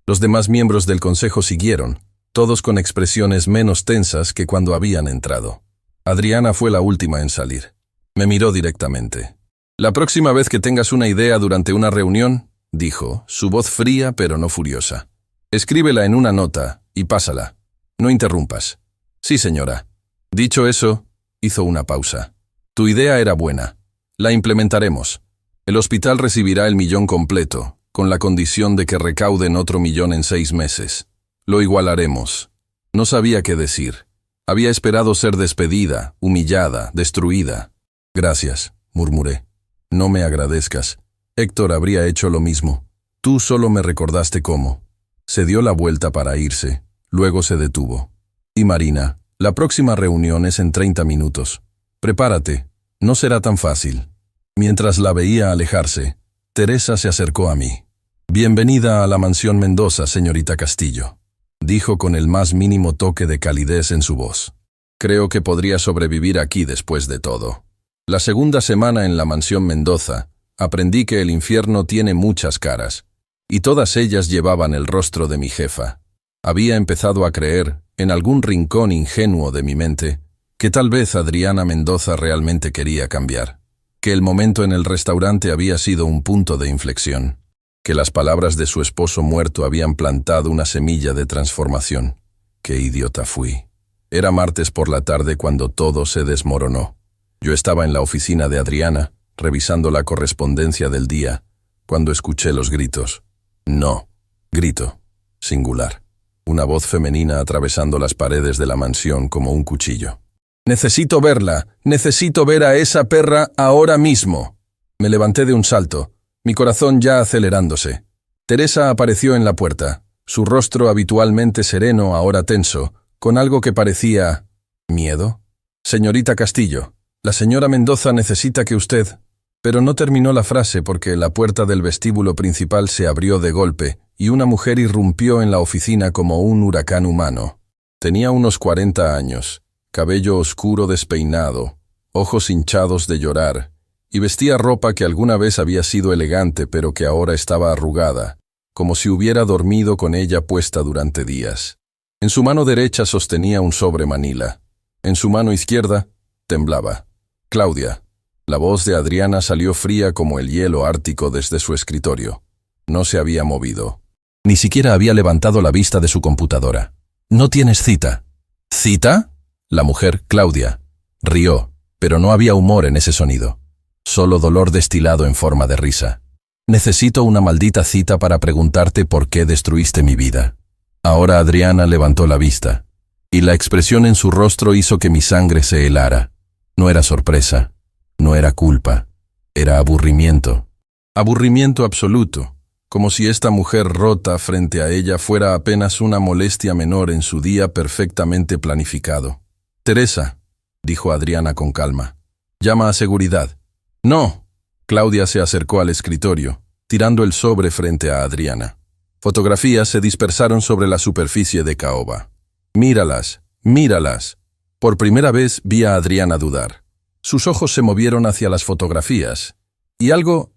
Los demás miembros del consejo siguieron, todos con expresiones menos tensas que cuando habían entrado. Adriana fue la última en salir. Me miró directamente. «La próxima vez que tengas una idea durante una reunión», dijo, su voz fría pero no furiosa, «escríbela en una nota y pásala. No interrumpas». «Sí, señora». Dicho eso, hizo una pausa. «Tu idea era buena. La implementaremos. El hospital recibirá el 1.000.000 completo, con la condición de que recauden otro 1.000.000 en 6 meses. Lo igualaremos». No sabía qué decir. Había esperado ser despedida, humillada, destruida. «Gracias», murmuré. «No me agradezcas. Héctor habría hecho lo mismo. Tú solo me recordaste cómo». Se dio la vuelta para irse. Luego se detuvo. «Y Marina, la próxima reunión es en 30 minutos. Prepárate. No será tan fácil». Mientras la veía alejarse, Teresa se acercó a mí. «Bienvenida a la mansión Mendoza, señorita Castillo», dijo con el más mínimo toque de calidez en su voz. «Creo que podría sobrevivir aquí después de todo». La segunda semana en la mansión Mendoza, aprendí que el infierno tiene muchas caras, y todas ellas llevaban el rostro de mi jefa. Había empezado a creer, en algún rincón ingenuo de mi mente, que tal vez Adriana Mendoza realmente quería cambiar, que el momento en el restaurante había sido un punto de inflexión, que las palabras de su esposo muerto habían plantado una semilla de transformación. ¡Qué idiota fui! Era martes por la tarde cuando todo se desmoronó. Yo estaba en la oficina de Adriana, revisando la correspondencia del día, cuando escuché los gritos. No, grito, singular. Una voz femenina atravesando las paredes de la mansión como un cuchillo. «Necesito verla, necesito ver a esa perra ahora mismo». Me levanté de un salto, mi corazón ya acelerándose. Teresa apareció en la puerta, su rostro habitualmente sereno ahora tenso, con algo que parecía... ¿miedo? «Señorita Castillo, la señora Mendoza necesita que usted...» Pero no terminó la frase porque la puerta del vestíbulo principal se abrió de golpe y una mujer irrumpió en la oficina como un huracán humano. Tenía unos 40 años, cabello oscuro despeinado, ojos hinchados de llorar, y vestía ropa que alguna vez había sido elegante pero que ahora estaba arrugada, como si hubiera dormido con ella puesta durante días. En su mano derecha sostenía un sobre manila. En su mano izquierda temblaba. «Claudia». La voz de Adriana salió fría como el hielo ártico desde su escritorio. No se había movido. Ni siquiera había levantado la vista de su computadora. «No tienes cita». «¿Cita?» La mujer, Claudia, rió, pero no había humor en ese sonido. Solo dolor destilado en forma de risa. «Necesito una maldita cita para preguntarte por qué destruiste mi vida». Ahora Adriana levantó la vista, y la expresión en su rostro hizo que mi sangre se helara. No era sorpresa. No era culpa, era aburrimiento. Aburrimiento absoluto, como si esta mujer rota frente a ella fuera apenas una molestia menor en su día perfectamente planificado. «Teresa», dijo Adriana con calma, «llama a seguridad». «No». Claudia se acercó al escritorio, tirando el sobre frente a Adriana. Fotografías se dispersaron sobre la superficie de caoba. «Míralas, míralas». Por primera vez vi a Adriana dudar. Sus ojos se movieron hacia las fotografías, y algo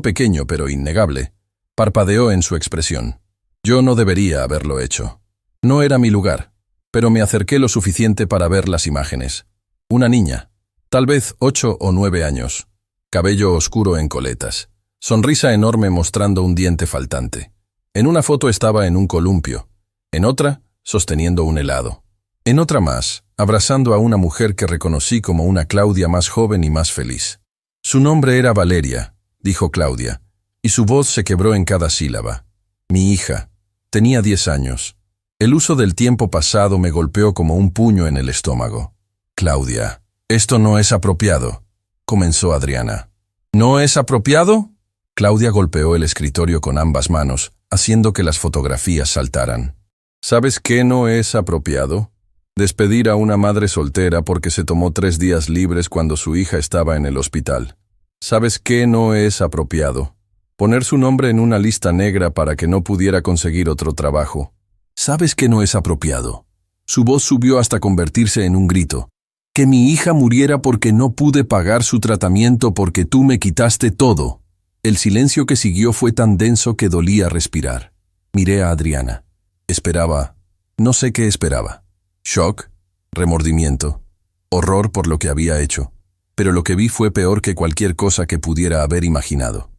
pequeño pero innegable, parpadeó en su expresión. Yo no debería haberlo hecho. No era mi lugar, pero me acerqué lo suficiente para ver las imágenes. Una niña, tal vez 8 o 9 años, cabello oscuro en coletas, sonrisa enorme mostrando un diente faltante. En una foto estaba en un columpio, en otra, sosteniendo un helado. En otra más, abrazando a una mujer que reconocí como una Claudia más joven y más feliz. «Su nombre era Valeria», dijo Claudia, y su voz se quebró en cada sílaba. «Mi hija. Tenía 10 años. El uso del tiempo pasado me golpeó como un puño en el estómago». «Claudia, esto no es apropiado», comenzó Adriana. «¿No es apropiado?» Claudia golpeó el escritorio con ambas manos, haciendo que las fotografías saltaran. ¿Sabes qué no es apropiado? Despedir a una madre soltera porque se tomó 3 días libres cuando su hija estaba en el hospital. ¿Sabes qué no es apropiado? Poner su nombre en una lista negra para que no pudiera conseguir otro trabajo. ¿Sabes qué no es apropiado? Su voz subió hasta convertirse en un grito. Que mi hija muriera porque no pude pagar su tratamiento porque tú me quitaste todo. El silencio que siguió fue tan denso que dolía respirar. Miré a Adriana. Esperaba. No sé qué esperaba. Shock, remordimiento, horror por lo que había hecho. Pero lo que vi fue peor que cualquier cosa que pudiera haber imaginado.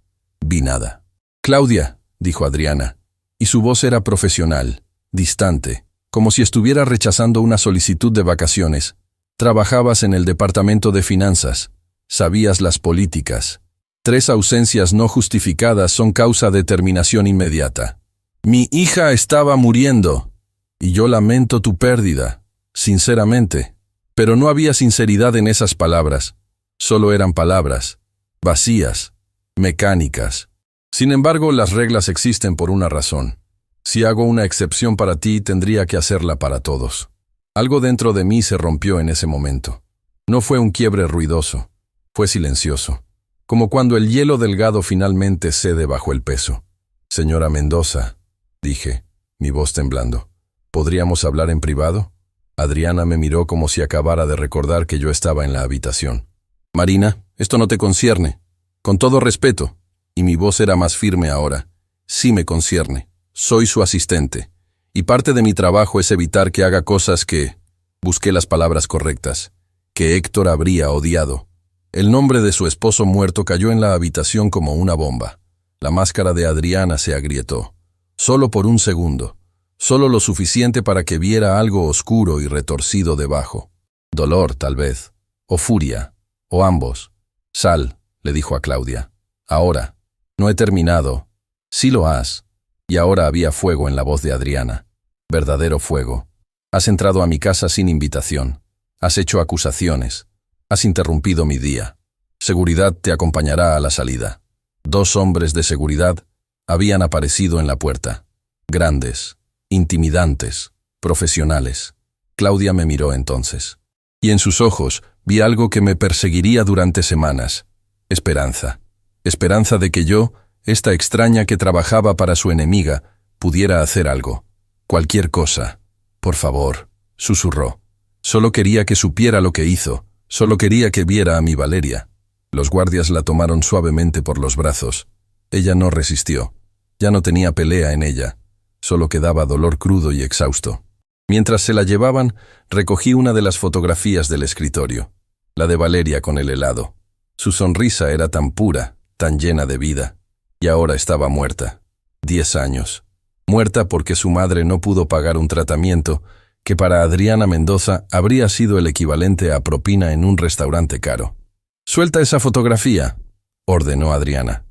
Vi nada. Claudia, dijo Adriana, y su voz era profesional, distante, como si estuviera rechazando una solicitud de vacaciones. Trabajabas en el departamento de finanzas. Sabías las políticas. 3 ausencias no justificadas son causa de terminación inmediata. Mi hija estaba muriendo, y yo lamento tu pérdida, sinceramente. Pero no había sinceridad en esas palabras. Solo eran palabras, vacías, mecánicas. Sin embargo, las reglas existen por una razón. Si hago una excepción para ti, tendría que hacerla para todos. Algo dentro de mí se rompió en ese momento. No fue un quiebre ruidoso, fue silencioso, como cuando el hielo delgado finalmente cede bajo el peso. Señora Mendoza, dije, mi voz temblando, ¿podríamos hablar en privado? Adriana me miró como si acabara de recordar que yo estaba en la habitación. Marina, esto no te concierne. Con todo respeto, y mi voz era más firme ahora, sí me concierne. Soy su asistente, y parte de mi trabajo es evitar que haga cosas que, busqué las palabras correctas, que Héctor habría odiado. El nombre de su esposo muerto cayó en la habitación como una bomba. La máscara de Adriana se agrietó. Solo por un segundo. Solo lo suficiente para que viera algo oscuro y retorcido debajo. Dolor, tal vez. O furia. O ambos. Sal, le dijo a Claudia. Ahora. No he terminado. Sí lo has. Y ahora había fuego en la voz de Adriana. Verdadero fuego. Has entrado a mi casa sin invitación. Has hecho acusaciones. Has interrumpido mi día. Seguridad te acompañará a la salida. 2 hombres de seguridad habían aparecido en la puerta. Grandes, intimidantes, profesionales. Claudia me miró entonces. Y en sus ojos vi algo que me perseguiría durante semanas. Esperanza. Esperanza de que yo, esta extraña que trabajaba para su enemiga, pudiera hacer algo. Cualquier cosa. Por favor, susurró. Solo quería que supiera lo que hizo. Solo quería que viera a mi Valeria. Los guardias la tomaron suavemente por los brazos. Ella no resistió. Ya no tenía pelea en ella. Solo quedaba dolor crudo y exhausto. Mientras se la llevaban, recogí una de las fotografías del escritorio. La de Valeria con el helado. Su sonrisa era tan pura, tan llena de vida. Y ahora estaba muerta. 10 años. Muerta porque su madre no pudo pagar un tratamiento que para Adriana Mendoza habría sido el equivalente a propina en un restaurante caro. «Suelta esa fotografía», ordenó Adriana.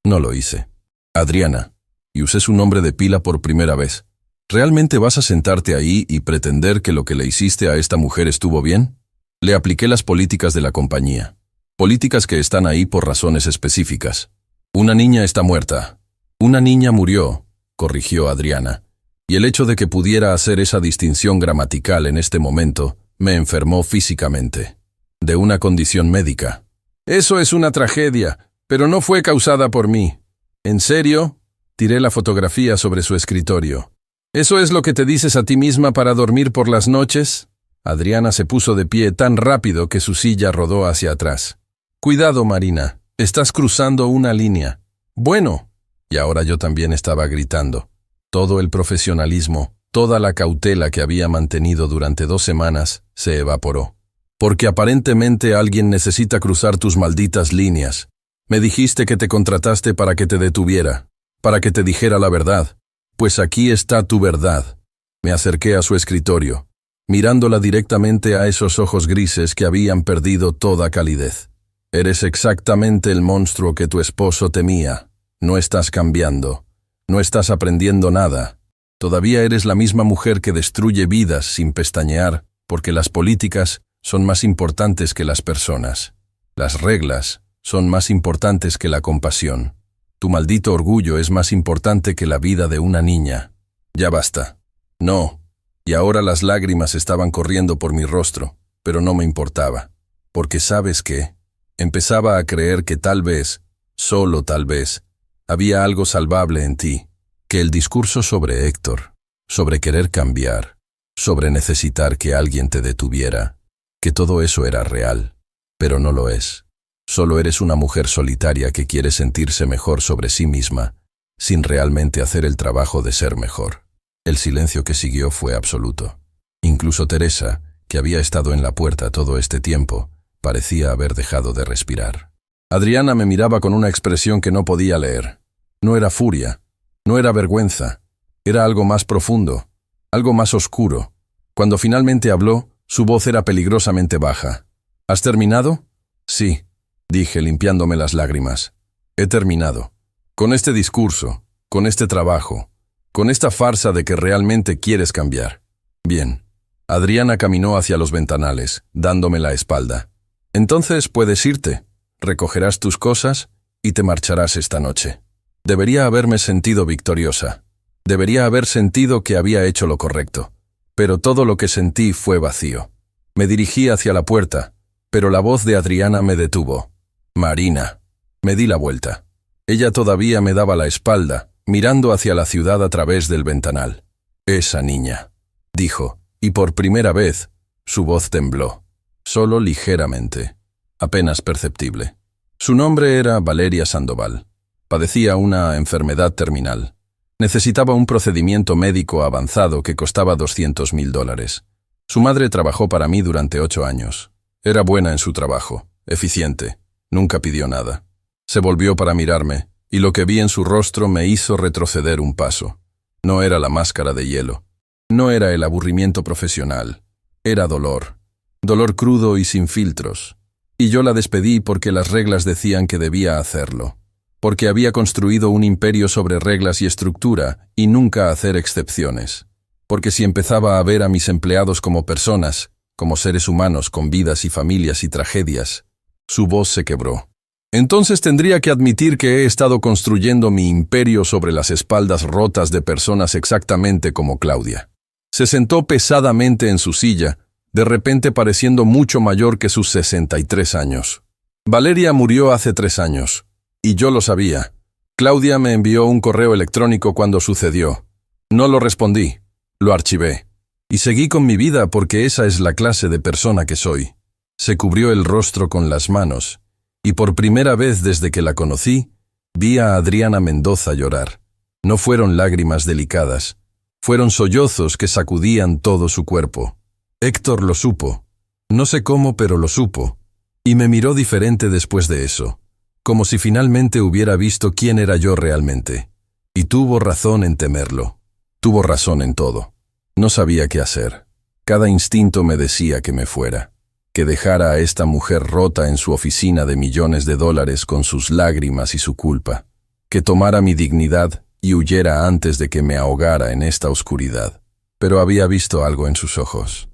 No lo hice. Adriana, y usé su nombre de pila por primera vez. ¿Realmente vas a sentarte ahí y pretender que lo que le hiciste a esta mujer estuvo bien? Le apliqué las políticas de la compañía. Políticas que están ahí por razones específicas. Una niña está muerta. Una niña murió, corrigió Adriana. Y el hecho de que pudiera hacer esa distinción gramatical en este momento me enfermó físicamente. De una condición médica. Eso es una tragedia, pero no fue causada por mí. ¿En serio? Tiré la fotografía sobre su escritorio. ¿Eso es lo que te dices a ti misma para dormir por las noches? Adriana se puso de pie tan rápido que su silla rodó hacia atrás. Cuidado, Marina. Estás cruzando una línea. Bueno. Y ahora yo también estaba gritando. Todo el profesionalismo, toda la cautela que había mantenido durante 2 semanas, se evaporó. Porque aparentemente alguien necesita cruzar tus malditas líneas. Me dijiste que te contrataste para que te detuviera, para que te dijera la verdad. Pues aquí está tu verdad. Me acerqué a su escritorio, mirándola directamente a esos ojos grises que habían perdido toda calidez. Eres exactamente el monstruo que tu esposo temía. No estás cambiando. No estás aprendiendo nada. Todavía eres la misma mujer que destruye vidas sin pestañear, porque las políticas son más importantes que las personas. Las reglas son más importantes que la compasión. Tu maldito orgullo es más importante que la vida de una niña. Ya basta. No. Y ahora las lágrimas estaban corriendo por mi rostro, pero no me importaba. Porque ¿sabes qué? Empezaba a creer que tal vez, solo tal vez, había algo salvable en ti, que el discurso sobre Héctor, sobre querer cambiar, sobre necesitar que alguien te detuviera, que todo eso era real, pero no lo es. Solo eres una mujer solitaria que quiere sentirse mejor sobre sí misma, sin realmente hacer el trabajo de ser mejor. El silencio que siguió fue absoluto. Incluso Teresa, que había estado en la puerta todo este tiempo, parecía haber dejado de respirar. Adriana me miraba con una expresión que no podía leer. No era furia, no era vergüenza, era algo más profundo, algo más oscuro. Cuando finalmente habló, su voz era peligrosamente baja. ¿Has terminado? Sí, dije limpiándome las lágrimas. He terminado. Con este discurso, con este trabajo, con esta farsa de que realmente quieres cambiar. Bien. Adriana caminó hacia los ventanales, dándome la espalda. Entonces puedes irte, recogerás tus cosas y te marcharás esta noche. Debería haberme sentido victoriosa. Debería haber sentido que había hecho lo correcto. Pero todo lo que sentí fue vacío. Me dirigí hacia la puerta, pero la voz de Adriana me detuvo. Marina. Me di la vuelta. Ella todavía me daba la espalda, mirando hacia la ciudad a través del ventanal. Esa niña, dijo, y por primera vez, su voz tembló. Solo ligeramente, apenas perceptible. Su nombre era Valeria Sandoval. Padecía una enfermedad terminal. Necesitaba un procedimiento médico avanzado que costaba $200,000. Su madre trabajó para mí durante 8 años. Era buena en su trabajo, eficiente, nunca pidió nada. Se volvió para mirarme, y lo que vi en su rostro me hizo retroceder un paso. No era la máscara de hielo. No era el aburrimiento profesional. Era dolor. Dolor crudo y sin filtros. Y yo la despedí porque las reglas decían que debía hacerlo. Porque había construido un imperio sobre reglas y estructura, y nunca hacer excepciones. Porque si empezaba a ver a mis empleados como personas, como seres humanos con vidas y familias y tragedias, su voz se quebró. Entonces tendría que admitir que he estado construyendo mi imperio sobre las espaldas rotas de personas exactamente como Claudia. Se sentó pesadamente en su silla, de repente pareciendo mucho mayor que sus 63 años. Valeria murió hace 3 años, y yo lo sabía. Claudia me envió un correo electrónico cuando sucedió. No lo respondí, lo archivé. Y seguí con mi vida porque esa es la clase de persona que soy. Se cubrió el rostro con las manos, y por primera vez desde que la conocí, vi a Adriana Mendoza llorar. No fueron lágrimas delicadas, fueron sollozos que sacudían todo su cuerpo. Héctor lo supo. No sé cómo, pero lo supo. Y me miró diferente después de eso, como si finalmente hubiera visto quién era yo realmente. Y tuvo razón en temerlo. Tuvo razón en todo. No sabía qué hacer. Cada instinto me decía que me fuera. Que dejara a esta mujer rota en su oficina de millones de dólares con sus lágrimas y su culpa. Que tomara mi dignidad y huyera antes de que me ahogara en esta oscuridad. Pero había visto algo en sus ojos.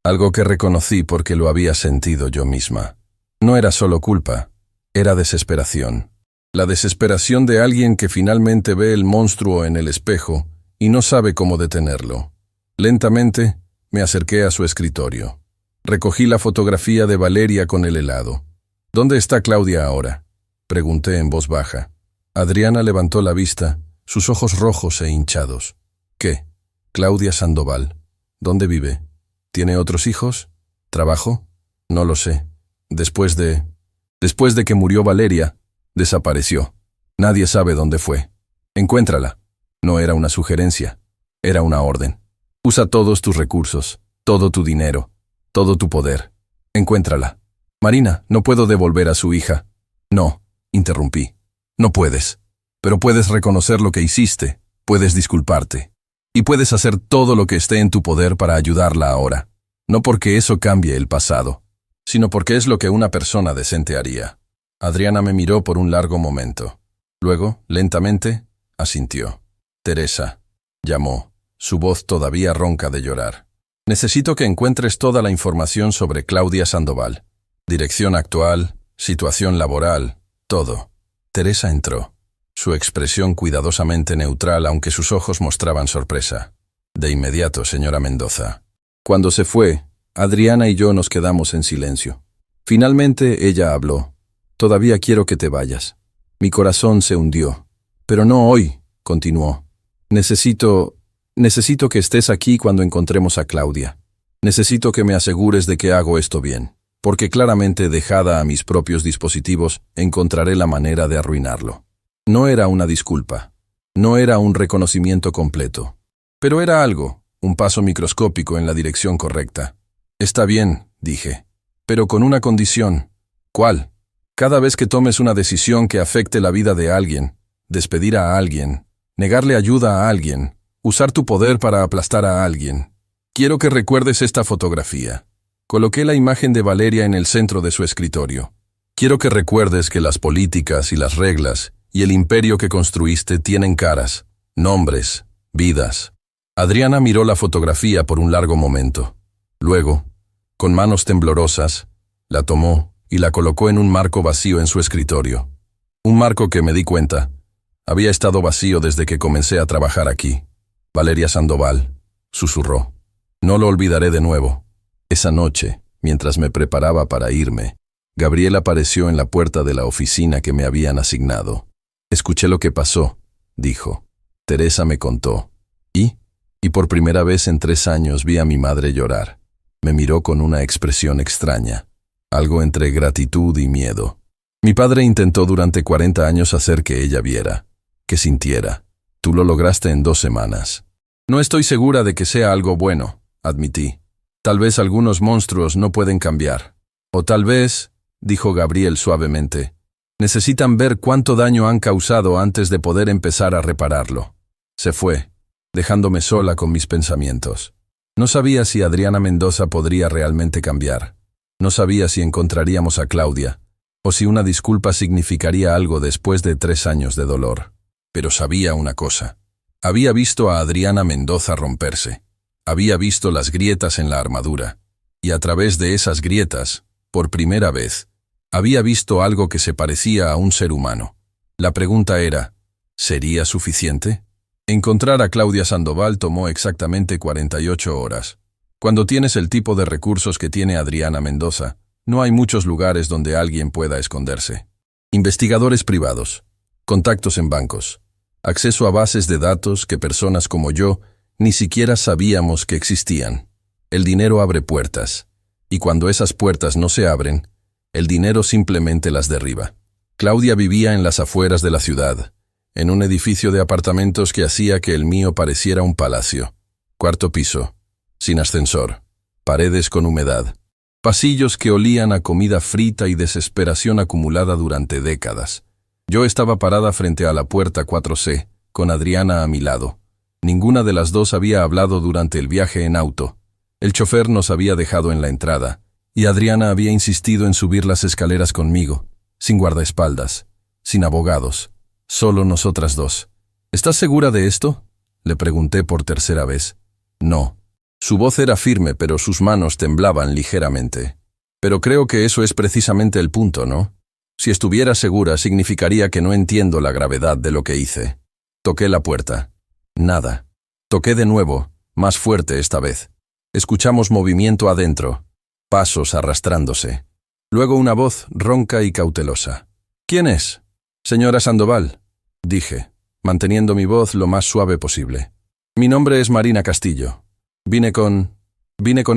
Algo que reconocí porque lo había sentido yo misma. No era solo culpa, era desesperación. La desesperación de alguien que finalmente ve el monstruo en el espejo y no sabe cómo detenerlo. Lentamente me acerqué a su escritorio. Recogí la fotografía de Valeria con el helado. ¿Dónde está Claudia ahora?, pregunté en voz baja. Adriana levantó la vista, sus ojos rojos e hinchados. ¿Qué? Claudia Sandoval. ¿Dónde vive? ¿Tiene otros hijos? ¿Trabajo? No lo sé. Después de que murió Valeria, desapareció. Nadie sabe dónde fue. Encuéntrala. No era una sugerencia, era una orden. Usa todos tus recursos, todo tu dinero, todo tu poder. Encuéntrala. Marina, no puedo devolver a su hija. No, interrumpí. No puedes. Pero puedes reconocer lo que hiciste, puedes disculparte. Y puedes hacer todo lo que esté en tu poder para ayudarla ahora. No porque eso cambie el pasado, sino porque es lo que una persona decente haría. Adriana me miró por un largo momento. Luego, lentamente, asintió. Teresa, llamó, su voz todavía ronca de llorar. Necesito que encuentres toda la información sobre Claudia Sandoval. Dirección actual, situación laboral, todo. Teresa entró. Su expresión cuidadosamente neutral, aunque sus ojos mostraban sorpresa. De inmediato, señora Mendoza. Cuando se fue, Adriana y yo nos quedamos en silencio. Finalmente ella habló. Todavía quiero que te vayas. Mi corazón se hundió. Pero no hoy, continuó. Necesito que estés aquí cuando encontremos a Claudia. Necesito que me asegures de que hago esto bien, porque claramente dejada a mis propios dispositivos, encontraré la manera de arruinarlo. No era una disculpa. No era un reconocimiento completo. Pero era algo, un paso microscópico en la dirección correcta. Está bien, dije, pero con una condición. ¿Cuál? Cada vez que tomes una decisión que afecte la vida de alguien, despedir a alguien, negarle ayuda a alguien, usar tu poder para aplastar a alguien, quiero que recuerdes esta fotografía. Coloqué la imagen de Valeria en el centro de su escritorio. Quiero que recuerdes que las políticas y las reglas y el imperio que construiste tienen caras, nombres, vidas. Adriana miró la fotografía por un largo momento. Luego, con manos temblorosas, la tomó y la colocó en un marco vacío en su escritorio. Un marco que, me di cuenta, había estado vacío desde que comencé a trabajar aquí. Valeria Sandoval, susurró. No lo olvidaré de nuevo. Esa noche, mientras me preparaba para irme, Gabriel apareció en la puerta de la oficina que me habían asignado. Escuché lo que pasó, dijo. Teresa me contó. Y por primera vez en 3 años vi a mi madre llorar. Me miró con una expresión extraña, algo entre gratitud y miedo. Mi padre intentó durante 40 años hacer que ella viera, que sintiera. Tú lo lograste en 2 semanas. No estoy segura de que sea algo bueno, admití. Tal vez algunos monstruos no pueden cambiar. O tal vez, dijo Gabriel suavemente, necesitan ver cuánto daño han causado antes de poder empezar a repararlo. Se fue, dejándome sola con mis pensamientos. No sabía si Adriana Mendoza podría realmente cambiar. No sabía si encontraríamos a Claudia, o si una disculpa significaría algo después de 3 años de dolor. Pero sabía una cosa. Había visto a Adriana Mendoza romperse. Había visto las grietas en la armadura. Y a través de esas grietas, por primera vez, había visto algo que se parecía a un ser humano. La pregunta era, ¿sería suficiente? Encontrar a Claudia Sandoval tomó exactamente 48 horas. Cuando tienes el tipo de recursos que tiene Adriana Mendoza, no hay muchos lugares donde alguien pueda esconderse. Investigadores privados, contactos en bancos, acceso a bases de datos que personas como yo ni siquiera sabíamos que existían. El dinero abre puertas, y cuando esas puertas no se abren, el dinero simplemente las derriba. Claudia vivía en las afueras de la ciudad, en un edificio de apartamentos que hacía que el mío pareciera un palacio. 4º piso, sin ascensor, paredes con humedad, pasillos que olían a comida frita y desesperación acumulada durante décadas. Yo estaba parada frente a la puerta 4C, con Adriana a mi lado. Ninguna de las dos había hablado durante el viaje en auto. El chofer nos había dejado en la entrada, y Adriana había insistido en subir las escaleras conmigo, sin guardaespaldas, sin abogados. Solo nosotras dos. ¿Estás segura de esto? Le pregunté por 3ª vez. No. Su voz era firme, pero sus manos temblaban ligeramente. Pero creo que eso es precisamente el punto, ¿no? Si estuviera segura, significaría que no entiendo la gravedad de lo que hice. Toqué la puerta. Nada. Toqué de nuevo, más fuerte esta vez. Escuchamos movimiento adentro. Pasos arrastrándose. Luego una voz ronca y cautelosa. ¿Quién es? Señora Sandoval, dije, manteniendo mi voz lo más suave posible. Mi nombre es Marina Castillo. Vine con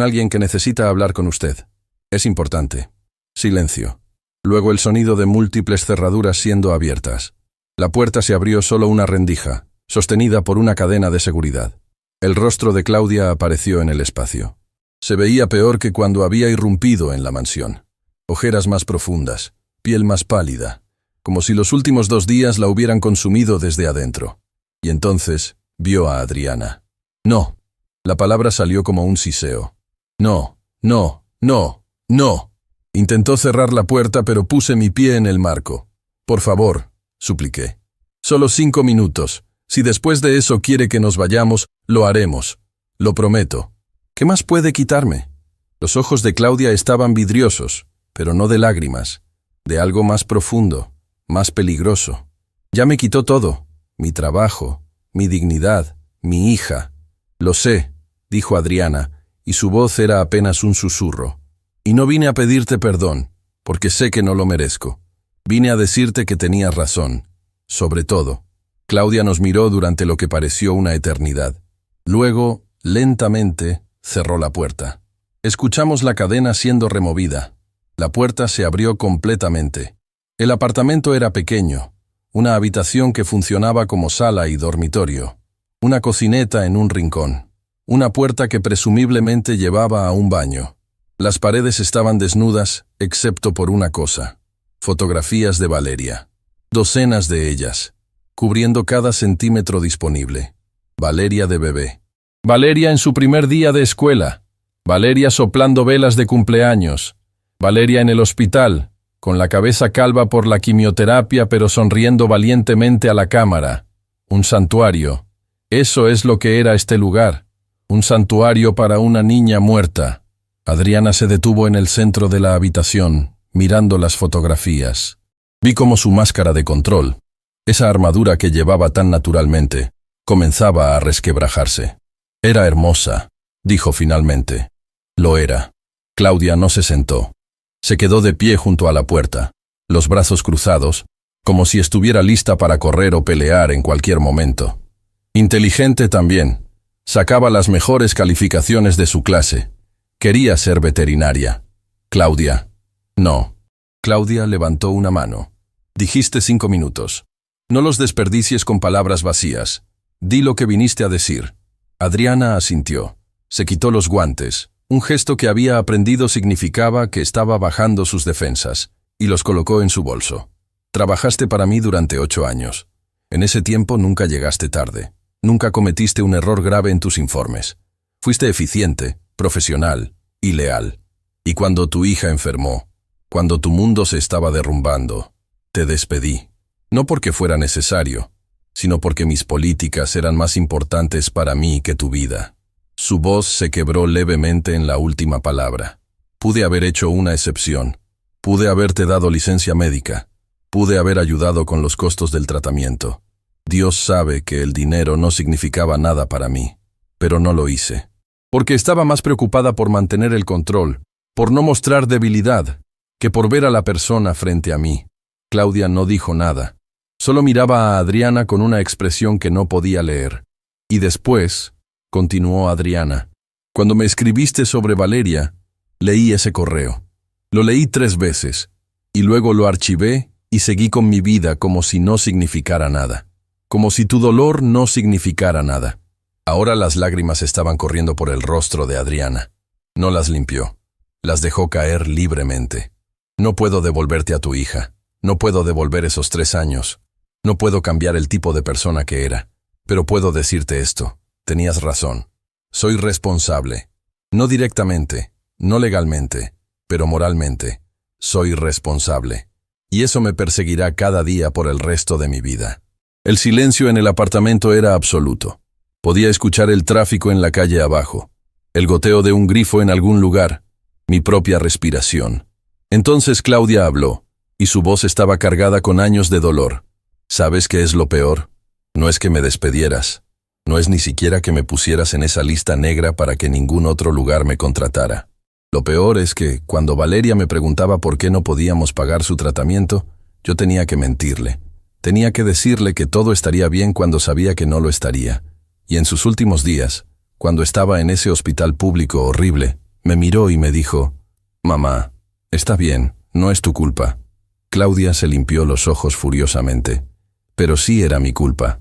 alguien que necesita hablar con usted. Es importante. Silencio. Luego el sonido de múltiples cerraduras siendo abiertas. La puerta se abrió solo una rendija, sostenida por una cadena de seguridad. El rostro de Claudia apareció en el espacio. Se veía peor que cuando había irrumpido en la mansión. Ojeras más profundas, piel más pálida, como si los últimos 2 días la hubieran consumido desde adentro. Y entonces vio a Adriana. No. La palabra salió como un siseo. No, no, no, no. Intentó cerrar la puerta, pero puse mi pie en el marco. Por favor, supliqué. Solo 5 minutos. Si después de eso quiere que nos vayamos, lo haremos. Lo prometo. ¿Qué más puede quitarme? Los ojos de Claudia estaban vidriosos, pero no de lágrimas, de algo más profundo, más peligroso. Ya me quitó todo, mi trabajo, mi dignidad, mi hija. Lo sé, dijo Adriana, y su voz era apenas un susurro. Y no vine a pedirte perdón, porque sé que no lo merezco. Vine a decirte que tenías razón. Sobre todo. Claudia nos miró durante lo que pareció una eternidad. Luego, lentamente, cerró la puerta. Escuchamos la cadena siendo removida. La puerta se abrió completamente. El apartamento era pequeño, una habitación que funcionaba como sala y dormitorio, una cocineta en un rincón, una puerta que presumiblemente llevaba a un baño. Las paredes estaban desnudas, excepto por una cosa: fotografías de Valeria. Docenas de ellas, cubriendo cada centímetro disponible. Valeria de bebé. Valeria en su primer día de escuela. Valeria soplando velas de cumpleaños. Valeria en el hospital, con la cabeza calva por la quimioterapia pero sonriendo valientemente a la cámara. Un santuario. Eso es lo que era este lugar. Un santuario para una niña muerta. Adriana se detuvo en el centro de la habitación, mirando las fotografías. Vi cómo su máscara de control, esa armadura que llevaba tan naturalmente, comenzaba a resquebrajarse. Era hermosa, dijo finalmente. Lo era. Claudia no se sentó. Se quedó de pie junto a la puerta, los brazos cruzados, como si estuviera lista para correr o pelear en cualquier momento. Inteligente también. Sacaba las mejores calificaciones de su clase. Quería ser veterinaria. Claudia. No. Claudia levantó una mano. Dijiste 5 minutos. No los desperdicies con palabras vacías. Di lo que viniste a decir. Adriana asintió. Se quitó los guantes. Un gesto que había aprendido significaba que estaba bajando sus defensas, y los colocó en su bolso. Trabajaste para mí durante 8 años. En ese tiempo nunca llegaste tarde. Nunca cometiste un error grave en tus informes. Fuiste eficiente, profesional y leal. Y cuando tu hija enfermó, cuando tu mundo se estaba derrumbando, te despedí. No porque fuera necesario, sino porque mis políticas eran más importantes para mí que tu vida. Su voz se quebró levemente en la última palabra. Pude haber hecho una excepción. Pude haberte dado licencia médica. Pude haber ayudado con los costos del tratamiento. Dios sabe que el dinero no significaba nada para mí, pero no lo hice. Porque estaba más preocupada por mantener el control, por no mostrar debilidad, que por ver a la persona frente a mí. Claudia no dijo nada. Solo miraba a Adriana con una expresión que no podía leer. Y después, continuó Adriana, cuando me escribiste sobre Valeria, leí ese correo. Lo leí 3 veces, y luego lo archivé y seguí con mi vida como si no significara nada. Como si tu dolor no significara nada. Ahora las lágrimas estaban corriendo por el rostro de Adriana. No las limpió. Las dejó caer libremente. No puedo devolverte a tu hija. No puedo devolver esos 3 años. No puedo cambiar el tipo de persona que era. Pero puedo decirte esto. Tenías razón. Soy responsable. No directamente, no legalmente, pero moralmente. Soy responsable. Y eso me perseguirá cada día por el resto de mi vida. El silencio en el apartamento era absoluto. Podía escuchar el tráfico en la calle abajo, el goteo de un grifo en algún lugar, mi propia respiración. Entonces Claudia habló, y su voz estaba cargada con años de dolor. ¿Sabes qué es lo peor? No es que me despedieras. No es ni siquiera que me pusieras en esa lista negra para que ningún otro lugar me contratara. Lo peor es que, cuando Valeria me preguntaba por qué no podíamos pagar su tratamiento, yo tenía que mentirle. Tenía que decirle que todo estaría bien cuando sabía que no lo estaría. Y en sus últimos días, cuando estaba en ese hospital público horrible, me miró y me dijo: «Mamá, está bien, no es tu culpa». Claudia se limpió los ojos furiosamente. Pero sí era mi culpa.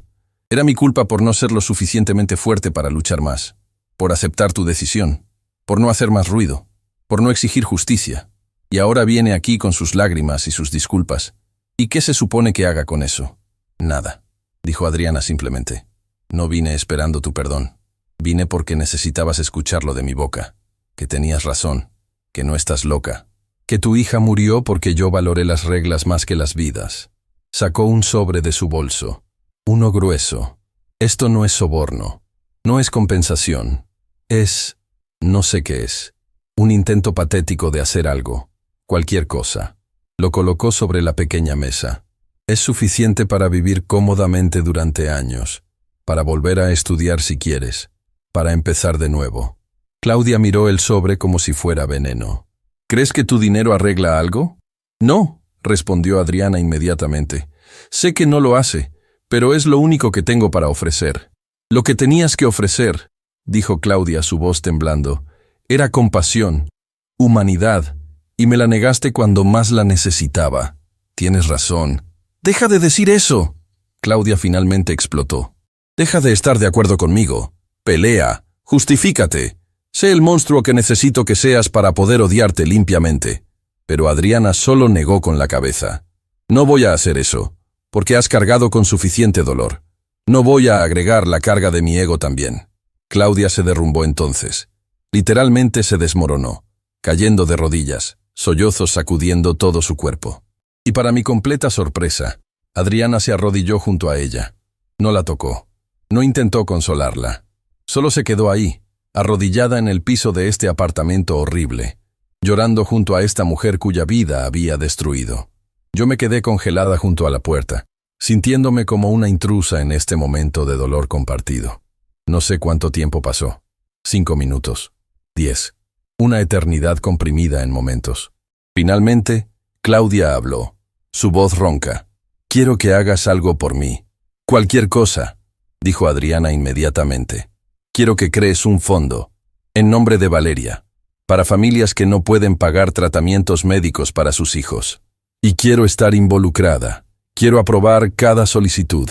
Era mi culpa por no ser lo suficientemente fuerte para luchar más, por aceptar tu decisión, por no hacer más ruido, por no exigir justicia. Y ahora viene aquí con sus lágrimas y sus disculpas. ¿Y qué se supone que haga con eso? Nada, dijo Adriana simplemente. No vine esperando tu perdón. Vine porque necesitabas escucharlo de mi boca. Que tenías razón, que no estás loca. Que tu hija murió porque yo valoré las reglas más que las vidas. Sacó un sobre de su bolso. Uno grueso. Esto no es soborno. No es compensación. Es... no sé qué es. Un intento patético de hacer algo. Cualquier cosa. Lo colocó sobre la pequeña mesa. Es suficiente para vivir cómodamente durante años. Para volver a estudiar si quieres. para empezar de nuevo. Claudia miró el sobre como si fuera veneno. ¿Crees que tu dinero arregla algo? No, respondió Adriana inmediatamente. Sé que no lo hace, pero es lo único que tengo para ofrecer. Lo que tenías que ofrecer, dijo Claudia, su voz temblando, era compasión, humanidad, y me la negaste cuando más la necesitaba. Tienes razón. ¡Deja de decir eso! Claudia finalmente explotó. Deja de estar de acuerdo conmigo. Pelea. Justifícate. Sé el monstruo que necesito que seas para poder odiarte limpiamente. Pero Adriana solo negó con la cabeza. No voy a hacer eso, porque has cargado con suficiente dolor. No voy a agregar la carga de mi ego también. Claudia se derrumbó entonces. Literalmente se desmoronó, cayendo de rodillas, sollozos sacudiendo todo su cuerpo. Y para mi completa sorpresa, Adriana se arrodilló junto a ella. No la tocó. No intentó consolarla. Solo se quedó ahí, arrodillada en el piso de este apartamento horrible, llorando junto a esta mujer cuya vida había destruido. Yo me quedé congelada junto a la puerta, sintiéndome como una intrusa en este momento de dolor compartido. No sé cuánto tiempo pasó. 5 minutos. 10. Una eternidad comprimida en momentos. Finalmente, Claudia habló. Su voz ronca. Quiero que hagas algo por mí. Cualquier cosa, dijo Adriana inmediatamente. Quiero que crees un fondo, en nombre de Valeria, para familias que no pueden pagar tratamientos médicos para sus hijos. Y quiero estar involucrada. Quiero aprobar cada solicitud.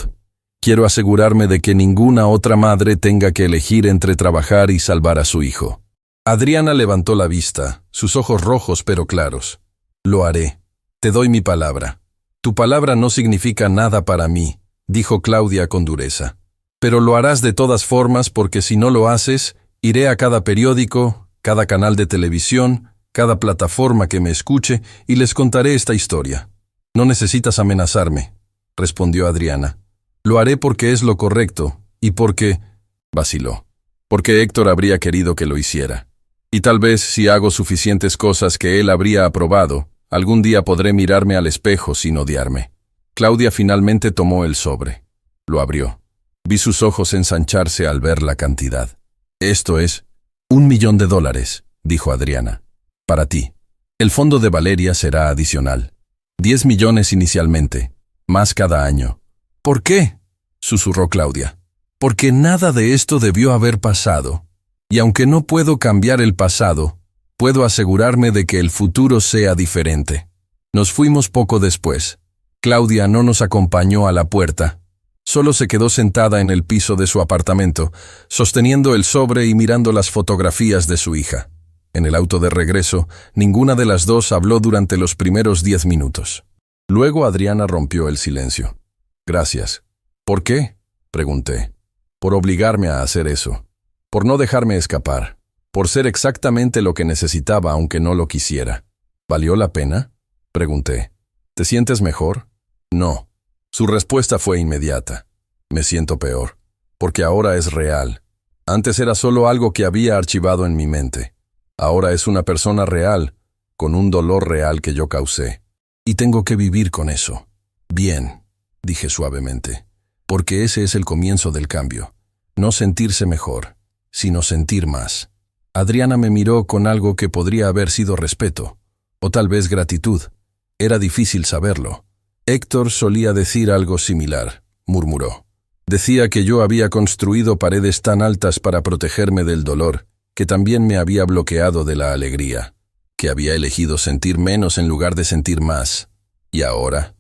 Quiero asegurarme de que ninguna otra madre tenga que elegir entre trabajar y salvar a su hijo. Adriana levantó la vista, sus ojos rojos pero claros. Lo haré. Te doy mi palabra. Tu palabra no significa nada para mí, dijo Claudia con dureza. Pero lo harás de todas formas porque si no lo haces, iré a cada periódico, cada canal de televisión, cada plataforma que me escuche y les contaré esta historia. No necesitas amenazarme, respondió Adriana. Lo haré porque es lo correcto y porque... vaciló. Porque Héctor habría querido que lo hiciera. Y tal vez si hago suficientes cosas que él habría aprobado, algún día podré mirarme al espejo sin odiarme. Claudia finalmente tomó el sobre. Lo abrió. Vi sus ojos ensancharse al ver la cantidad. Esto es $1.000.000, dijo Adriana. Para ti. El fondo de Valeria será adicional. 10 millones inicialmente, más cada año. ¿Por qué?, susurró Claudia. Porque nada de esto debió haber pasado. Y aunque no puedo cambiar el pasado, puedo asegurarme de que el futuro sea diferente. Nos fuimos poco después. Claudia no nos acompañó a la puerta. Solo se quedó sentada en el piso de su apartamento, sosteniendo el sobre y mirando las fotografías de su hija. En el auto de regreso, ninguna de las dos habló durante los primeros 10 minutos. Luego Adriana rompió el silencio. Gracias. ¿Por qué?, pregunté. Por obligarme a hacer eso. Por no dejarme escapar. Por ser exactamente lo que necesitaba aunque no lo quisiera. ¿Valió la pena?, pregunté. ¿Te sientes mejor? No. Su respuesta fue inmediata. Me siento peor. Porque ahora es real. Antes era solo algo que había archivado en mi mente. Ahora es una persona real, con un dolor real que yo causé. Y tengo que vivir con eso. Bien, dije suavemente. Porque ese es el comienzo del cambio. No sentirse mejor, sino sentir más. Adriana me miró con algo que podría haber sido respeto, o tal vez gratitud. Era difícil saberlo. Héctor solía decir algo similar, murmuró. Decía que yo había construido paredes tan altas para protegerme del dolor, que también me había bloqueado de la alegría, que había elegido sentir menos en lugar de sentir más. Y ahora,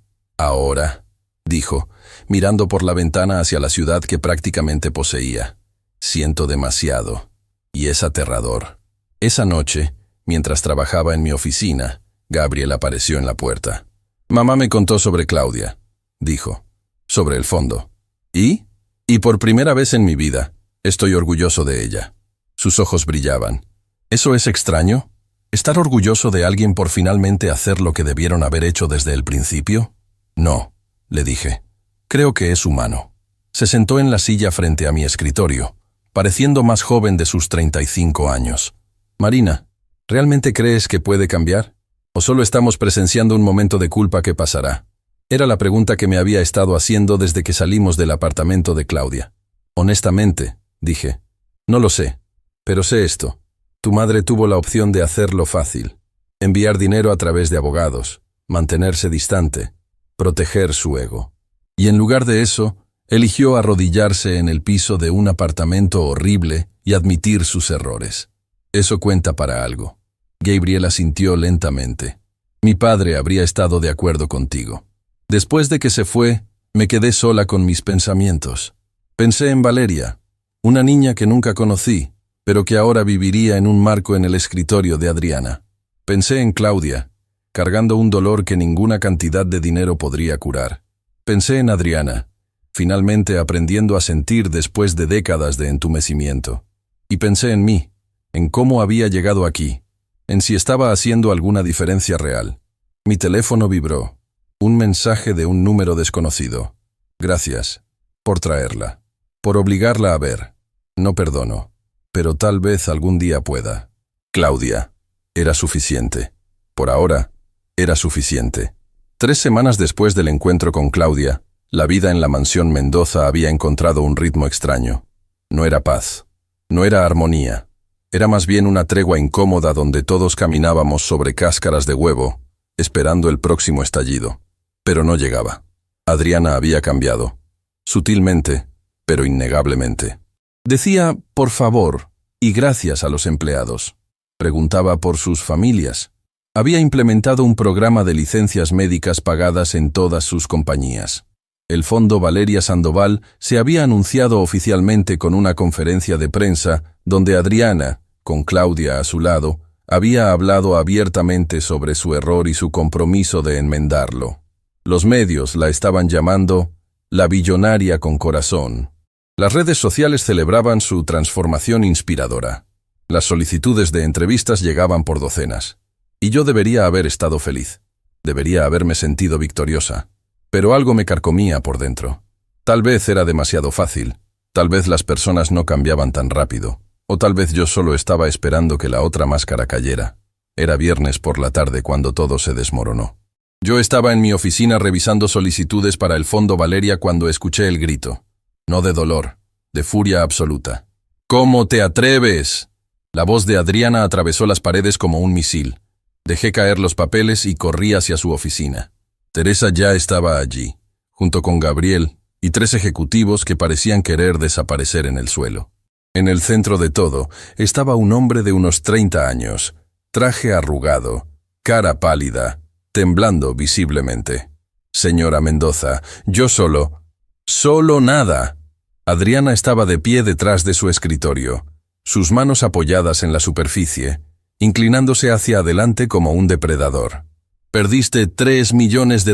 dijo, mirando por la ventana hacia la ciudad que prácticamente poseía. Siento demasiado, y es aterrador. Esa noche, mientras trabajaba en mi oficina, Gabriel apareció en la puerta. Mamá me contó sobre Claudia, dijo, sobre el fondo. ¿Y? Y por primera vez en mi vida, estoy orgulloso de ella. Sus ojos brillaban. ¿Eso es extraño? ¿Estar orgulloso de alguien por finalmente hacer lo que debieron haber hecho desde el principio? No, le dije. Creo que es humano. Se sentó en la silla frente a mi escritorio, pareciendo más joven de sus 35 años. Marina, ¿realmente crees que puede cambiar? ¿O solo estamos presenciando un momento de culpa que pasará? Era la pregunta que me había estado haciendo desde que salimos del apartamento de Claudia. Honestamente, dije, No lo sé, pero sé esto. Tu madre tuvo la opción de hacerlo fácil. Enviar dinero a través de abogados, mantenerse distante, proteger su ego. Y en lugar de eso, eligió arrodillarse en el piso de un apartamento horrible y admitir sus errores. Eso cuenta para algo. Gabriel asintió lentamente. Mi padre habría estado de acuerdo contigo. Después de que se fue, me quedé sola con mis pensamientos. Pensé en Valeria, una niña que nunca conocí, pero que ahora viviría en un marco en el escritorio de Adriana. Pensé en Claudia, cargando un dolor que ninguna cantidad de dinero podría curar. Pensé en Adriana, finalmente aprendiendo a sentir después de décadas de entumecimiento. Y pensé en mí, en cómo había llegado aquí, en si estaba haciendo alguna diferencia real. Mi teléfono vibró. Un mensaje de un número desconocido. Gracias por traerla, por obligarla a ver. No perdono, pero tal vez algún día pueda. Claudia. Era suficiente. Por ahora, era suficiente. 3 semanas después del encuentro con Claudia, la vida en la mansión Mendoza había encontrado un ritmo extraño. No era paz, no era armonía. Era más bien una tregua incómoda donde todos caminábamos sobre cáscaras de huevo, esperando el próximo estallido. Pero no llegaba. Adriana había cambiado. Sutilmente, pero innegablemente. Decía, por favor, y gracias a los empleados. Preguntaba por sus familias. Había implementado un programa de licencias médicas pagadas en todas sus compañías. El Fondo Valeria Sandoval se había anunciado oficialmente con una conferencia de prensa donde Adriana, con Claudia a su lado, había hablado abiertamente sobre su error y su compromiso de enmendarlo. Los medios la estaban llamando la billonaria con corazón. Las redes sociales celebraban su transformación inspiradora. Las solicitudes de entrevistas llegaban por docenas. Y yo debería haber estado feliz. Debería haberme sentido victoriosa. Pero algo me carcomía por dentro. Tal vez era demasiado fácil. Tal vez las personas no cambiaban tan rápido. O tal vez yo solo estaba esperando que la otra máscara cayera. Era viernes por la tarde cuando todo se desmoronó. Yo estaba en mi oficina revisando solicitudes para el Fondo Valeria cuando escuché el grito. No de dolor, de furia absoluta. ¿Cómo te atreves? La voz de Adriana atravesó las paredes como un misil. Dejé caer los papeles y corrí hacia su oficina. Teresa ya estaba allí, junto con Gabriel y 3 ejecutivos que parecían querer desaparecer en el suelo. En el centro de todo estaba un hombre de unos 30 años, traje arrugado, cara pálida, temblando visiblemente. Señora Mendoza, yo solo nada. Adriana estaba de pie detrás de su escritorio, sus manos apoyadas en la superficie, inclinándose hacia adelante como un depredador. Perdiste $3 millones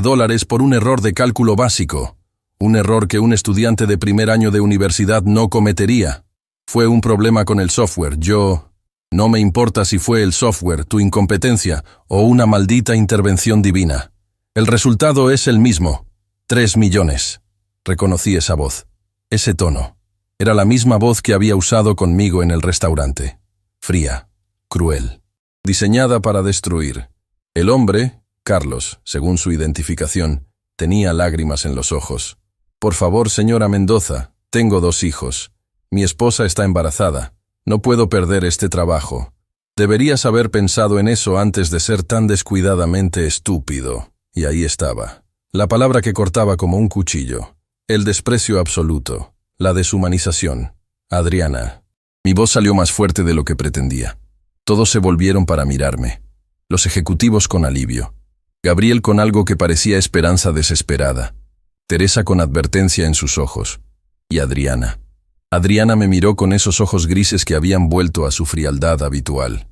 por un error de cálculo básico, un error que un estudiante de primer año de universidad no cometería. Fue un problema con el software. No me importa si fue el software, tu incompetencia o una maldita intervención divina. El resultado es el mismo. 3 millones. Reconocí esa voz, ese tono. Era la misma voz que había usado conmigo en el restaurante. Fría, cruel, diseñada para destruir. El hombre, Carlos, según su identificación, tenía lágrimas en los ojos. Por favor, señora Mendoza, tengo 2 hijos. Mi esposa está embarazada. No puedo perder este trabajo. Deberías haber pensado en eso antes de ser tan descuidadamente estúpido. Y ahí estaba. La palabra que cortaba como un cuchillo. El desprecio absoluto. La deshumanización. Adriana. Mi voz salió más fuerte de lo que pretendía. Todos se volvieron para mirarme. Los ejecutivos con alivio. Gabriel con algo que parecía esperanza desesperada. Teresa con advertencia en sus ojos. Y Adriana. Adriana me miró con esos ojos grises que habían vuelto a su frialdad habitual.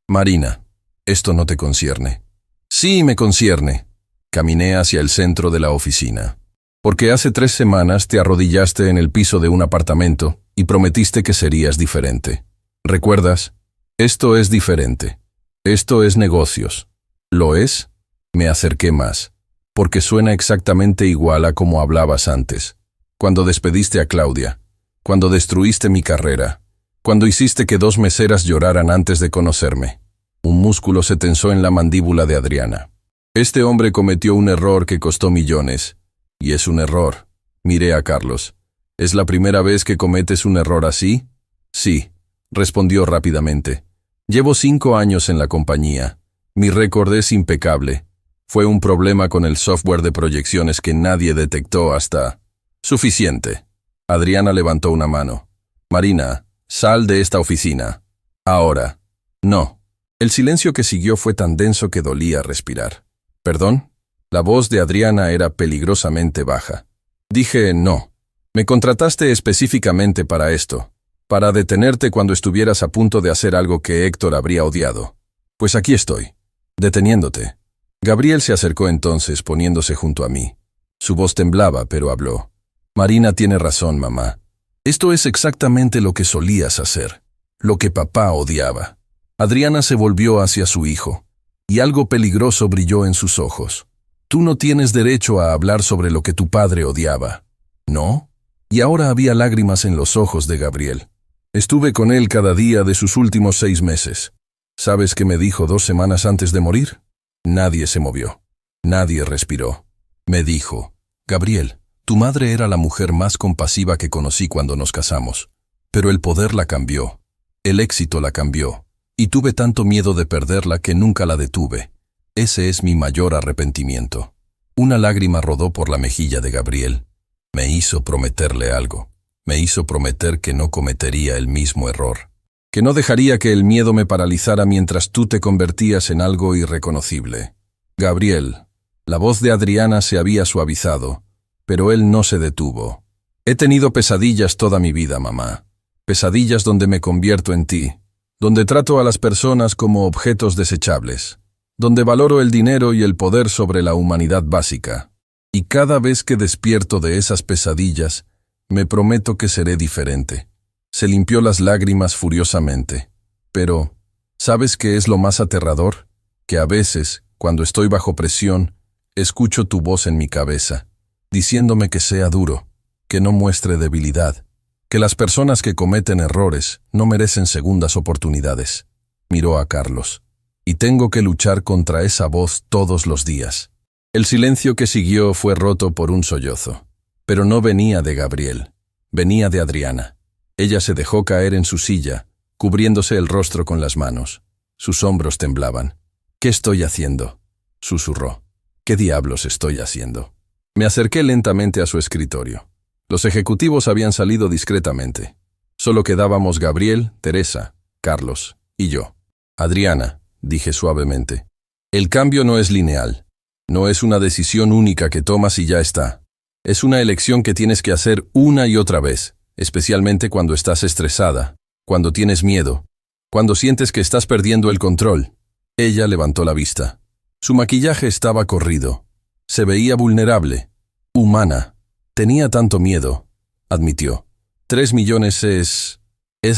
Marina, esto no te concierne. Sí, me concierne. Caminé hacia el centro de la oficina. Porque hace 3 semanas te arrodillaste en el piso de un apartamento y prometiste que serías diferente. ¿Recuerdas? Esto es diferente. Esto es negocios. ¿Lo es? Me acerqué más. Porque suena exactamente igual a como hablabas antes. Cuando despediste a Claudia. Cuando destruiste mi carrera. Cuando hiciste que 2 meseras lloraran antes de conocerme. Un músculo se tensó en la mandíbula de Adriana. Este hombre cometió un error que costó millones. Y es un error. Miré a Carlos. ¿Es la primera vez que cometes un error así? Sí. respondió rápidamente. Llevo 5 años en la compañía. Mi récord es impecable. Fue un problema con el software de proyecciones que nadie detectó hasta... Suficiente. Adriana levantó una mano. Marina, sal de esta oficina. Ahora. No. El silencio que siguió fue tan denso que dolía respirar. ¿Perdón? La voz de Adriana era peligrosamente baja. Dije no. Me contrataste específicamente para esto, para detenerte cuando estuvieras a punto de hacer algo que Héctor habría odiado. Pues aquí estoy, deteniéndote. Gabriel se acercó entonces, poniéndose junto a mí. Su voz temblaba, pero habló. Marina tiene razón, mamá. Esto es exactamente lo que solías hacer, lo que papá odiaba. Adriana se volvió hacia su hijo, y algo peligroso brilló en sus ojos. Tú no tienes derecho a hablar sobre lo que tu padre odiaba. ¿No? Y ahora había lágrimas en los ojos de Gabriel. Estuve con él cada día de sus últimos 6 meses. ¿Sabes qué me dijo 2 semanas antes de morir? Nadie se movió. Nadie respiró. Me dijo, Gabriel, tu madre era la mujer más compasiva que conocí cuando nos casamos. Pero el poder la cambió. El éxito la cambió. Y tuve tanto miedo de perderla que nunca la detuve. Ese es mi mayor arrepentimiento. Una lágrima rodó por la mejilla de Gabriel. Me hizo prometerle algo. Me hizo prometer que no cometería el mismo error. Que no dejaría que el miedo me paralizara mientras tú te convertías en algo irreconocible. Gabriel, la voz de Adriana se había suavizado, pero él no se detuvo. He tenido pesadillas toda mi vida, mamá. Pesadillas donde me convierto en ti, donde trato a las personas como objetos desechables, donde valoro el dinero y el poder sobre la humanidad básica. Y cada vez que despierto de esas pesadillas, me prometo que seré diferente. Se limpió las lágrimas furiosamente. Pero, ¿sabes qué es lo más aterrador? Que a veces, cuando estoy bajo presión, escucho tu voz en mi cabeza, diciéndome que sea duro, que no muestre debilidad, que las personas que cometen errores no merecen segundas oportunidades. Miró a Carlos. Y tengo que luchar contra esa voz todos los días. El silencio que siguió fue roto por un sollozo. Pero no venía de Gabriel, venía de Adriana. Ella se dejó caer en su silla, cubriéndose el rostro con las manos. Sus hombros temblaban. ¿Qué estoy haciendo?, susurró. ¿Qué diablos estoy haciendo? Me acerqué lentamente a su escritorio. Los ejecutivos habían salido discretamente. Solo quedábamos Gabriel, Teresa, Carlos y yo. Adriana, dije suavemente, el cambio no es lineal. No es una decisión única que tomas y ya está. Es una elección que tienes que hacer una y otra vez, especialmente cuando estás estresada, cuando tienes miedo, cuando sientes que estás perdiendo el control. Ella levantó la vista. Su maquillaje estaba corrido. Se veía vulnerable, humana. Tenía tanto miedo, admitió. 3 millones es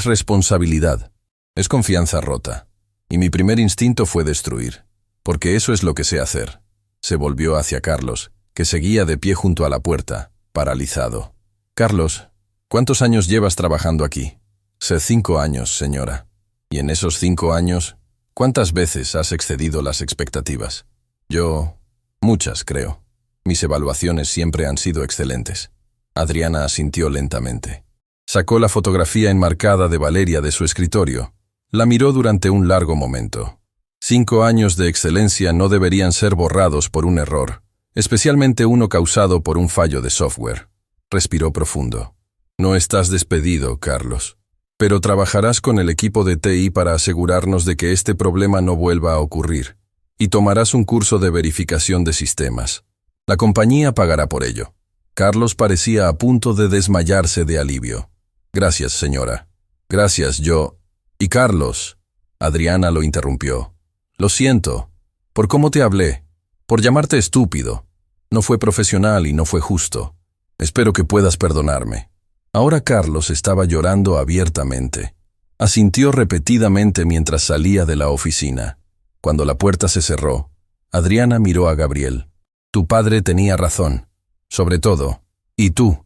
responsabilidad. Es confianza rota. Y mi primer instinto fue destruir, porque eso es lo que sé hacer. Se volvió hacia Carlos, que seguía de pie junto a la puerta, paralizado. Carlos, ¿cuántos años llevas trabajando aquí? Sé 5 años, señora. Y en esos 5 años, ¿cuántas veces has excedido las expectativas? Yo, muchas, creo. Mis evaluaciones siempre han sido excelentes. Adriana asintió lentamente. Sacó la fotografía enmarcada de Valeria de su escritorio. La miró durante un largo momento. 5 años de excelencia no deberían ser borrados por un error, especialmente uno causado por un fallo de software. Respiró profundo. No estás despedido, Carlos, pero trabajarás con el equipo de TI para asegurarnos de que este problema no vuelva a ocurrir, y tomarás un curso de verificación de sistemas. La compañía pagará por ello. Carlos parecía a punto de desmayarse de alivio. Gracias, señora. Gracias, yo. Y Carlos. Adriana lo interrumpió. Lo siento, por cómo te hablé, por llamarte estúpido. No fue profesional y no fue justo. Espero que puedas perdonarme. Ahora Carlos estaba llorando abiertamente. Asintió repetidamente mientras salía de la oficina. Cuando la puerta se cerró, Adriana miró a Gabriel. Tu padre tenía razón. Sobre todo, y tú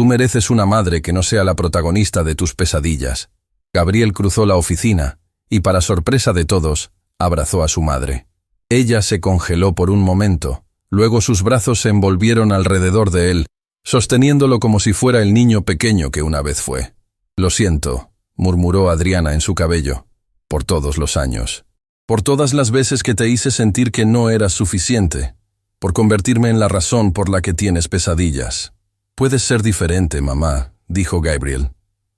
mereces una madre que no sea la protagonista de tus pesadillas. Gabriel cruzó la oficina y, para sorpresa de todos, abrazó a su madre. Ella se congeló por un momento, luego sus brazos se envolvieron alrededor de él, sosteniéndolo como si fuera el niño pequeño que una vez fue. Lo siento, murmuró Adriana en su cabello. Por todos los años. Por todas las veces que te hice sentir que no eras suficiente. Por convertirme en la razón por la que tienes pesadillas. Puedes ser diferente, mamá, dijo Gabriel.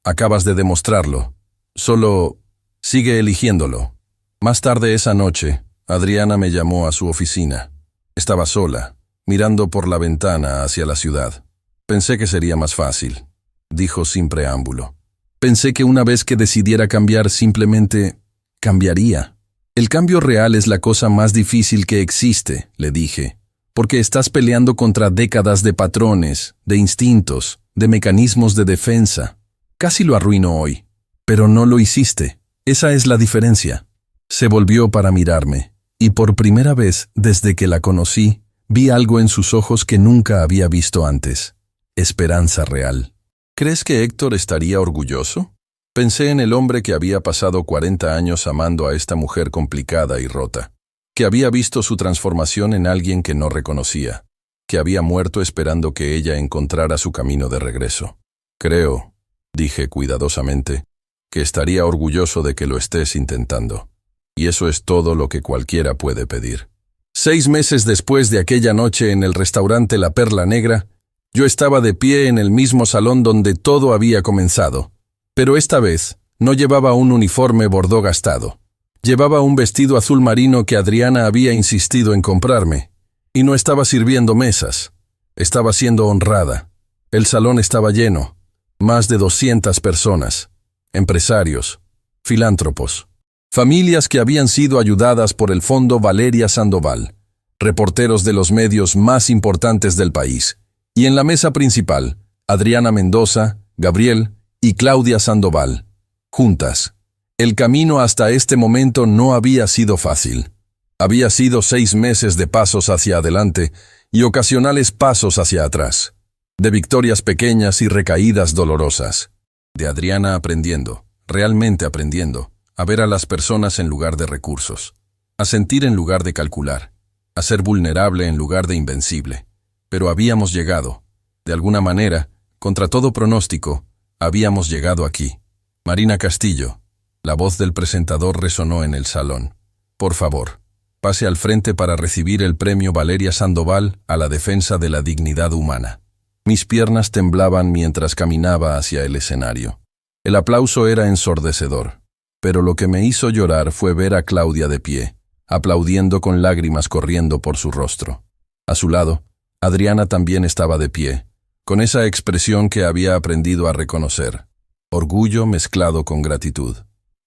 Acabas de demostrarlo. Solo sigue eligiéndolo. Más tarde esa noche, Adriana me llamó a su oficina. Estaba sola, mirando por la ventana hacia la ciudad. Pensé que sería más fácil, dijo sin preámbulo. Pensé que una vez que decidiera cambiar, simplemente cambiaría. El cambio real es la cosa más difícil que existe, le dije, porque estás peleando contra décadas de patrones, de instintos, de mecanismos de defensa. Casi lo arruino hoy, pero no lo hiciste. Esa es la diferencia. Se volvió para mirarme, y por primera vez desde que la conocí, vi algo en sus ojos que nunca había visto antes. Esperanza real. ¿Crees que Héctor estaría orgulloso? Pensé en el hombre que había pasado 40 años amando a esta mujer complicada y rota, que había visto su transformación en alguien que no reconocía, que había muerto esperando que ella encontrara su camino de regreso. Creo, dije cuidadosamente, que estaría orgulloso de que lo estés intentando. Y eso es todo lo que cualquiera puede pedir. 6 meses después de aquella noche en el restaurante La Perla Negra, yo estaba de pie en el mismo salón donde todo había comenzado. Pero esta vez no llevaba un uniforme bordó gastado. Llevaba un vestido azul marino que Adriana había insistido en comprarme. Y no estaba sirviendo mesas. Estaba siendo honrada. El salón estaba lleno. Más de 200 personas. Empresarios. Filántropos. Familias que habían sido ayudadas por el Fondo Valeria Sandoval. Reporteros de los medios más importantes del país. Y en la mesa principal, Adriana Mendoza, Gabriel y Claudia Sandoval. Juntas. El camino hasta este momento no había sido fácil. Había sido 6 meses de pasos hacia adelante y ocasionales pasos hacia atrás. De victorias pequeñas y recaídas dolorosas. De Adriana aprendiendo, realmente aprendiendo, a ver a las personas en lugar de recursos. A sentir en lugar de calcular. A ser vulnerable en lugar de invencible. Pero habíamos llegado. De alguna manera, contra todo pronóstico, habíamos llegado aquí. Marina Castillo. La voz del presentador resonó en el salón. Por favor, pase al frente para recibir el premio Valeria Sandoval a la defensa de la dignidad humana. Mis piernas temblaban mientras caminaba hacia el escenario. El aplauso era ensordecedor, pero lo que me hizo llorar fue ver a Claudia de pie, aplaudiendo con lágrimas corriendo por su rostro. A su lado, Adriana también estaba de pie, con esa expresión que había aprendido a reconocer. Orgullo mezclado con gratitud.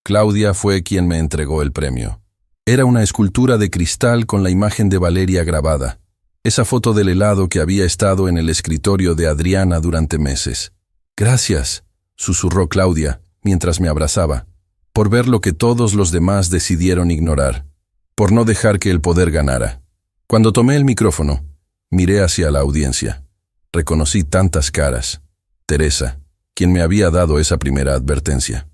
Claudia fue quien me entregó el premio. Era una escultura de cristal con la imagen de Valeria grabada. Esa foto del helado que había estado en el escritorio de Adriana durante meses. Gracias, susurró Claudia, mientras me abrazaba, por ver lo que todos los demás decidieron ignorar, por no dejar que el poder ganara. Cuando tomé el micrófono, miré hacia la audiencia. Reconocí tantas caras. Teresa, quien me había dado esa primera advertencia.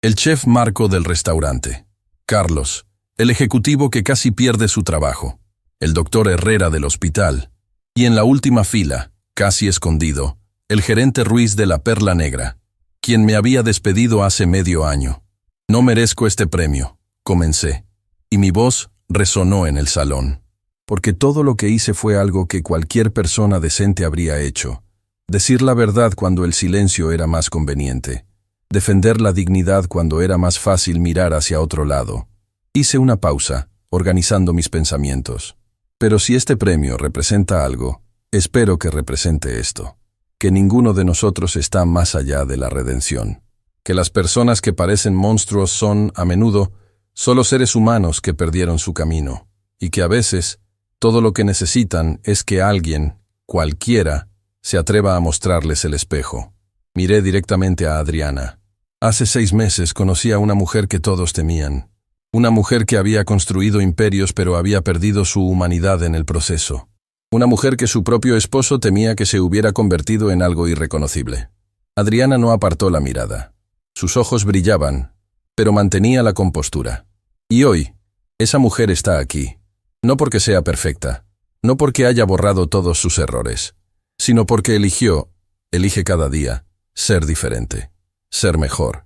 El chef Marco del restaurante. Carlos, el ejecutivo que casi pierde su trabajo. El doctor Herrera del hospital. Y en la última fila, casi escondido, el gerente Ruiz de La Perla Negra, quien me había despedido hace medio año. No merezco este premio, comencé, y mi voz resonó en el salón. Porque todo lo que hice fue algo que cualquier persona decente habría hecho. Decir la verdad cuando el silencio era más conveniente. Defender la dignidad cuando era más fácil mirar hacia otro lado. Hice una pausa, organizando mis pensamientos. Pero si este premio representa algo, espero que represente esto. Que ninguno de nosotros está más allá de la redención. Que las personas que parecen monstruos son, a menudo, solo seres humanos que perdieron su camino. Y que a veces, todo lo que necesitan es que alguien, cualquiera, se atreva a mostrarles el espejo. Miré directamente a Adriana. Hace 6 meses conocí a una mujer que todos temían. Una mujer que había construido imperios pero había perdido su humanidad en el proceso. Una mujer que su propio esposo temía que se hubiera convertido en algo irreconocible. Adriana no apartó la mirada. Sus ojos brillaban, pero mantenía la compostura. Y hoy, esa mujer está aquí. No porque sea perfecta, no porque haya borrado todos sus errores, sino porque elige cada día ser diferente, ser mejor,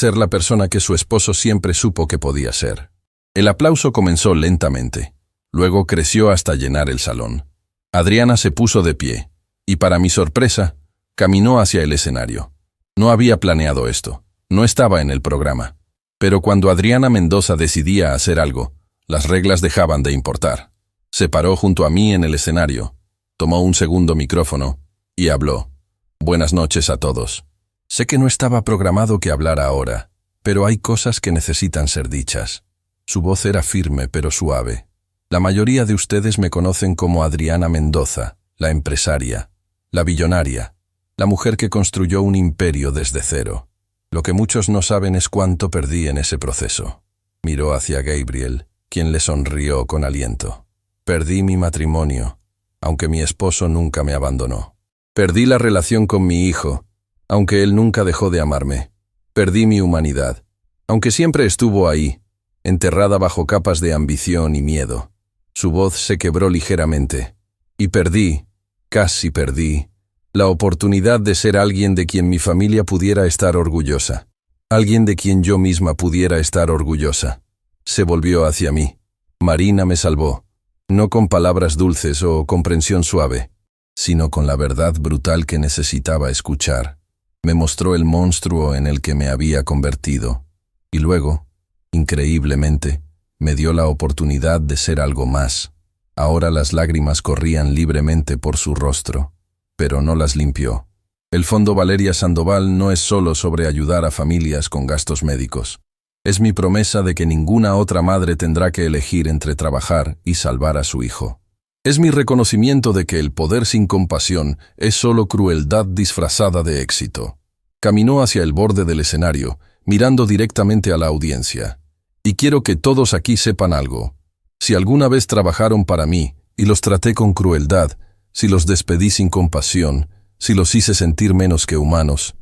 ser la persona que su esposo siempre supo que podía ser. El aplauso comenzó lentamente. Luego creció hasta llenar el salón. Adriana se puso de pie, y para mi sorpresa, caminó hacia el escenario. No había planeado esto, no estaba en el programa. Pero cuando Adriana Mendoza decidía hacer algo, las reglas dejaban de importar. Se paró junto a mí en el escenario, tomó un segundo micrófono y habló. Buenas noches a todos. Sé que no estaba programado que hablara ahora, pero hay cosas que necesitan ser dichas. Su voz era firme pero suave. La mayoría de ustedes me conocen como Adriana Mendoza, la empresaria, la billonaria, la mujer que construyó un imperio desde cero. Lo que muchos no saben es cuánto perdí en ese proceso. Miró hacia Gabriel, quien le sonrió con aliento. Perdí mi matrimonio, aunque mi esposo nunca me abandonó. Perdí la relación con mi hijo, aunque él nunca dejó de amarme. Perdí mi humanidad, aunque siempre estuvo ahí, enterrada bajo capas de ambición y miedo. Su voz se quebró ligeramente. Y perdí, casi perdí, la oportunidad de ser alguien de quien mi familia pudiera estar orgullosa. Alguien de quien yo misma pudiera estar orgullosa. Se volvió hacia mí. Marina me salvó, no con palabras dulces o comprensión suave, sino con la verdad brutal que necesitaba escuchar. Me mostró el monstruo en el que me había convertido, y luego, increíblemente, me dio la oportunidad de ser algo más. Ahora las lágrimas corrían libremente por su rostro, pero no las limpió. El Fondo Valeria Sandoval no es solo sobre ayudar a familias con gastos médicos. Es mi promesa de que ninguna otra madre tendrá que elegir entre trabajar y salvar a su hijo. Es mi reconocimiento de que el poder sin compasión es solo crueldad disfrazada de éxito. Caminó hacia el borde del escenario, mirando directamente a la audiencia. Y quiero que todos aquí sepan algo. Si alguna vez trabajaron para mí y los traté con crueldad, si los despedí sin compasión, si los hice sentir menos que humanos,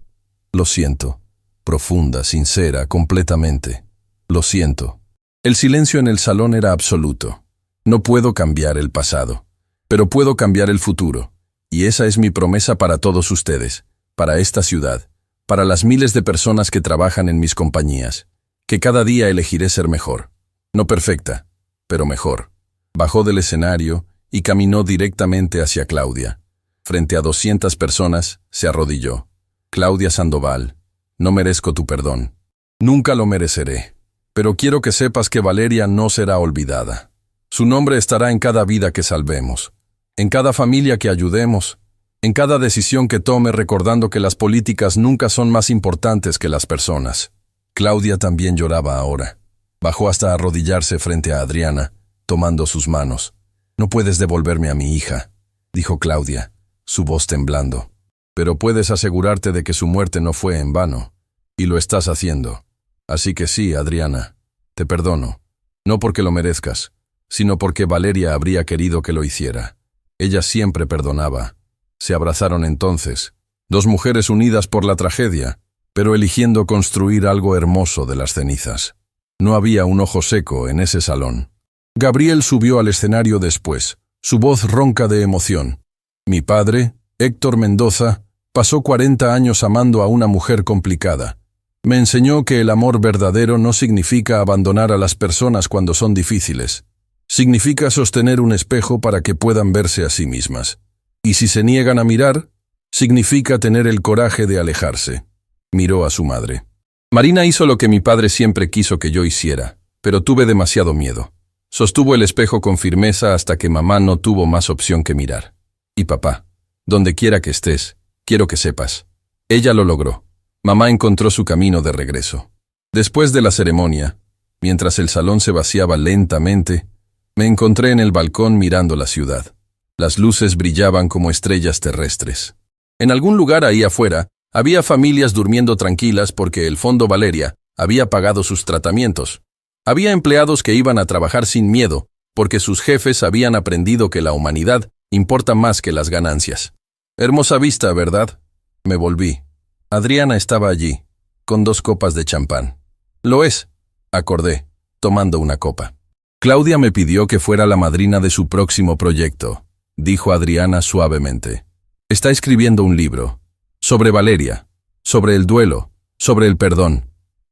lo siento. Profunda, sincera, completamente. Lo siento. El silencio en el salón era absoluto. No puedo cambiar el pasado, pero puedo cambiar el futuro. Y esa es mi promesa para todos ustedes, para esta ciudad, para las miles de personas que trabajan en mis compañías, que cada día elegiré ser mejor. No perfecta, pero mejor. Bajó del escenario y caminó directamente hacia Claudia. Frente a 200 personas, se arrodilló. Claudia Sandoval, no merezco tu perdón. Nunca lo mereceré. Pero quiero que sepas que Valeria no será olvidada. Su nombre estará en cada vida que salvemos, en cada familia que ayudemos, en cada decisión que tome, recordando que las políticas nunca son más importantes que las personas. Claudia también lloraba ahora. Bajó hasta arrodillarse frente a Adriana, tomando sus manos. No puedes devolverme a mi hija, dijo Claudia, su voz temblando. Pero puedes asegurarte de que su muerte no fue en vano, y lo estás haciendo. Así que sí, Adriana, te perdono, no porque lo merezcas, sino porque Valeria habría querido que lo hiciera. Ella siempre perdonaba. Se abrazaron entonces, dos mujeres unidas por la tragedia, pero eligiendo construir algo hermoso de las cenizas. No había un ojo seco en ese salón. Gabriel subió al escenario después, su voz ronca de emoción. Mi padre, Héctor Mendoza, pasó 40 años amando a una mujer complicada. Me enseñó que el amor verdadero no significa abandonar a las personas cuando son difíciles. Significa sostener un espejo para que puedan verse a sí mismas. Y si se niegan a mirar, significa tener el coraje de alejarse. Miró a su madre. Marina hizo lo que mi padre siempre quiso que yo hiciera, pero tuve demasiado miedo. Sostuvo el espejo con firmeza hasta que mamá no tuvo más opción que mirar. Y papá, donde quiera que estés, quiero que sepas. Ella lo logró. Mamá encontró su camino de regreso. Después de la ceremonia, mientras el salón se vaciaba lentamente, me encontré en el balcón mirando la ciudad. Las luces brillaban como estrellas terrestres. En algún lugar ahí afuera, había familias durmiendo tranquilas porque el Fondo Valeria había pagado sus tratamientos. Había empleados que iban a trabajar sin miedo porque sus jefes habían aprendido que la humanidad importa más que las ganancias. Hermosa vista, ¿verdad? Me volví. Adriana estaba allí, con 2 copas de champán. Lo es, acordé, tomando una copa. Claudia me pidió que fuera la madrina de su próximo proyecto, dijo Adriana suavemente. Está escribiendo un libro, sobre Valeria, sobre el duelo, sobre el perdón.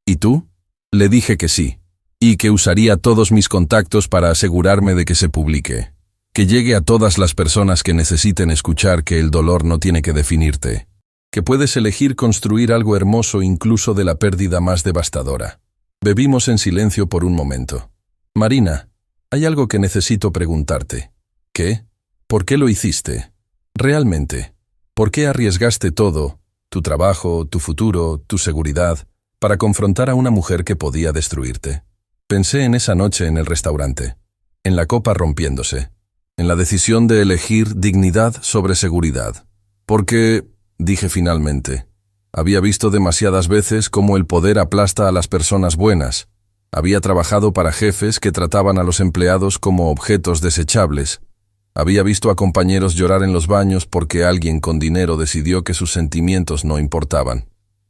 ¿Y tú? Le dije que sí, y que usaría todos mis contactos para asegurarme de que se publique, que llegue a todas las personas que necesiten escuchar que el dolor no tiene que definirte, que puedes elegir construir algo hermoso incluso de la pérdida más devastadora. Bebimos en silencio por un momento. Marina, hay algo que necesito preguntarte. ¿Qué? ¿Por qué lo hiciste? Realmente, ¿por qué arriesgaste todo, tu trabajo, tu futuro, tu seguridad, para confrontar a una mujer que podía destruirte? Pensé en esa noche en el restaurante, en la copa rompiéndose, en la decisión de elegir dignidad sobre seguridad. Porque, dije finalmente, había visto demasiadas veces cómo el poder aplasta a las personas buenas. Había trabajado para jefes que trataban a los empleados como objetos desechables. Había visto a compañeros llorar en los baños porque alguien con dinero decidió que sus sentimientos no importaban.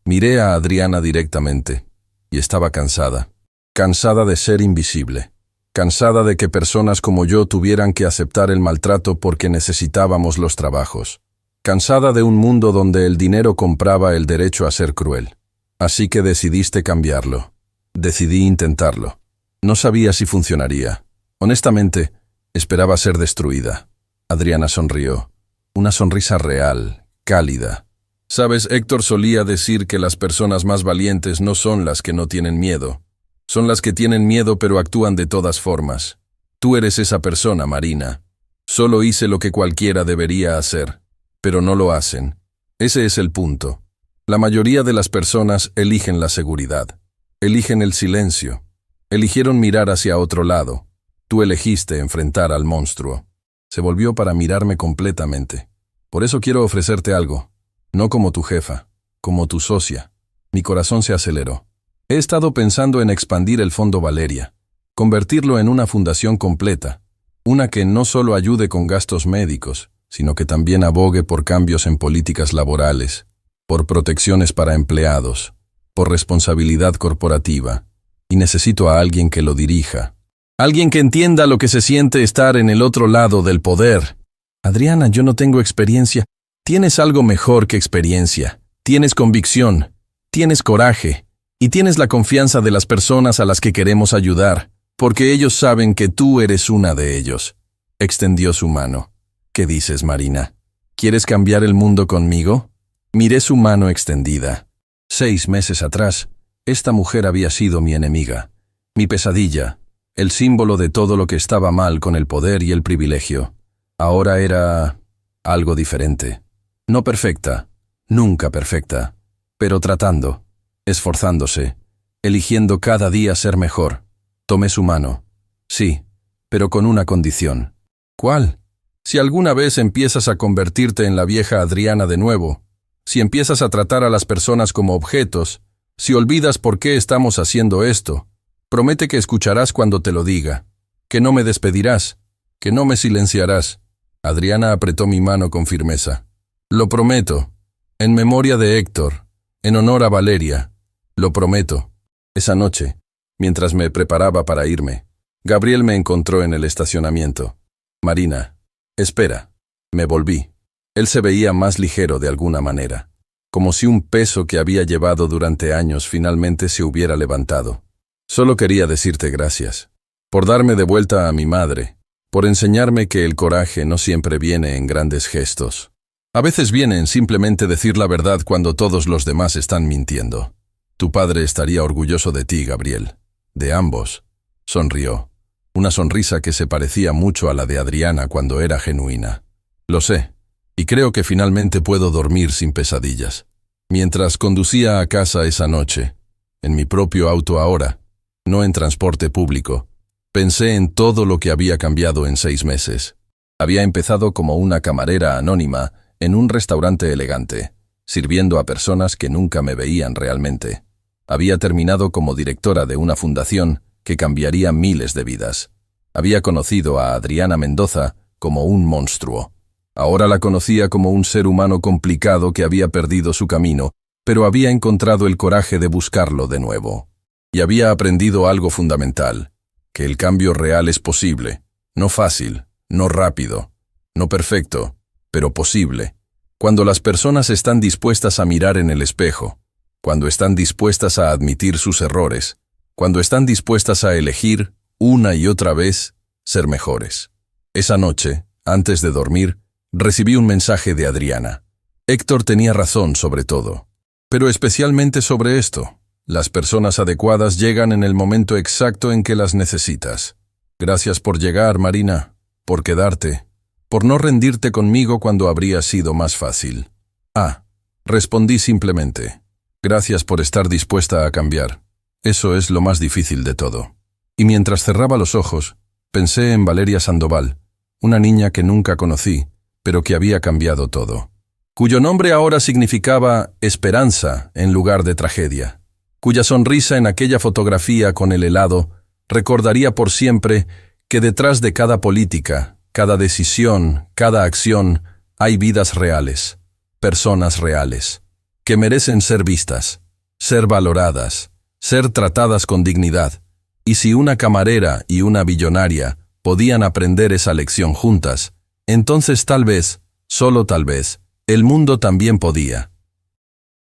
Miré a Adriana directamente, y estaba cansada. Cansada de ser invisible. Cansada de que personas como yo tuvieran que aceptar el maltrato porque necesitábamos los trabajos. Cansada de un mundo donde el dinero compraba el derecho a ser cruel. Así que decidiste cambiarlo. Decidí intentarlo. No sabía si funcionaría. Honestamente, esperaba ser destruida. Adriana sonrió. Una sonrisa real, cálida. Sabes, Héctor solía decir que las personas más valientes no son las que no tienen miedo. Son las que tienen miedo pero actúan de todas formas. Tú eres esa persona, Marina. Solo hice lo que cualquiera debería hacer, pero no lo hacen. Ese es el punto. La mayoría de las personas eligen la seguridad. Eligen el silencio. Eligieron mirar hacia otro lado. Tú elegiste enfrentar al monstruo. Se volvió para mirarme completamente. Por eso quiero ofrecerte algo. No como tu jefa, como tu socia. Mi corazón se aceleró. He estado pensando en expandir el Fondo Valeria, convertirlo en una fundación completa, una que no solo ayude con gastos médicos, sino que también abogue por cambios en políticas laborales, por protecciones para empleados, por responsabilidad corporativa. Y necesito a alguien que lo dirija. Alguien que entienda lo que se siente estar en el otro lado del poder. Adriana, yo no tengo experiencia. Tienes algo mejor que experiencia. Tienes convicción. Tienes coraje. Y tienes la confianza de las personas a las que queremos ayudar, porque ellos saben que tú eres una de ellos. Extendió su mano. ¿Qué dices, Marina? ¿Quieres cambiar el mundo conmigo? Miré su mano extendida. 6 meses atrás, esta mujer había sido mi enemiga, mi pesadilla, el símbolo de todo lo que estaba mal con el poder y el privilegio. Ahora era algo diferente. No perfecta, nunca perfecta, pero tratando. Esforzándose, eligiendo cada día ser mejor. Tomé su mano. Sí, pero con una condición. ¿Cuál? Si alguna vez empiezas a convertirte en la vieja Adriana de nuevo, si empiezas a tratar a las personas como objetos, si olvidas por qué estamos haciendo esto, promete que escucharás cuando te lo diga, que no me despedirás, que no me silenciarás. Adriana apretó mi mano con firmeza. Lo prometo, en memoria de Héctor, en honor a Valeria. Lo prometo. Esa noche, mientras me preparaba para irme, Gabriel me encontró en el estacionamiento. Marina, espera. Me volví. Él se veía más ligero de alguna manera, como si un peso que había llevado durante años finalmente se hubiera levantado. Solo quería decirte gracias, por darme de vuelta a mi madre, por enseñarme que el coraje no siempre viene en grandes gestos. A veces viene en simplemente decir la verdad cuando todos los demás están mintiendo. Tu padre estaría orgulloso de ti, Gabriel. De ambos. Sonrió. Una sonrisa que se parecía mucho a la de Adriana cuando era genuina. Lo sé, y creo que finalmente puedo dormir sin pesadillas. Mientras conducía a casa esa noche, en mi propio auto ahora, no en transporte público, pensé en todo lo que había cambiado en 6 meses. Había empezado como una camarera anónima en un restaurante elegante, sirviendo a personas que nunca me veían realmente. Había terminado como directora de una fundación que cambiaría miles de vidas. Había conocido a Adriana Mendoza como un monstruo. Ahora la conocía como un ser humano complicado que había perdido su camino, pero había encontrado el coraje de buscarlo de nuevo. Y había aprendido algo fundamental, que el cambio real es posible, no fácil, no rápido, no perfecto, pero posible, cuando las personas están dispuestas a mirar en el espejo, cuando están dispuestas a admitir sus errores, cuando están dispuestas a elegir, una y otra vez, ser mejores. Esa noche, antes de dormir, recibí un mensaje de Adriana. Héctor tenía razón sobre todo, pero especialmente sobre esto. Las personas adecuadas llegan en el momento exacto en que las necesitas. Gracias por llegar, Marina, por quedarte, por no rendirte conmigo cuando habría sido más fácil. Respondí simplemente. Gracias por estar dispuesta a cambiar. Eso es lo más difícil de todo. Y mientras cerraba los ojos, pensé en Valeria Sandoval, una niña que nunca conocí, pero que había cambiado todo. Cuyo nombre ahora significaba esperanza en lugar de tragedia. Cuya sonrisa en aquella fotografía con el helado recordaría por siempre que detrás de cada política, cada decisión, cada acción, hay vidas reales, personas reales, que merecen ser vistas, ser valoradas, ser tratadas con dignidad. Y si una camarera y una billonaria podían aprender esa lección juntas, entonces tal vez, solo tal vez, el mundo también podía.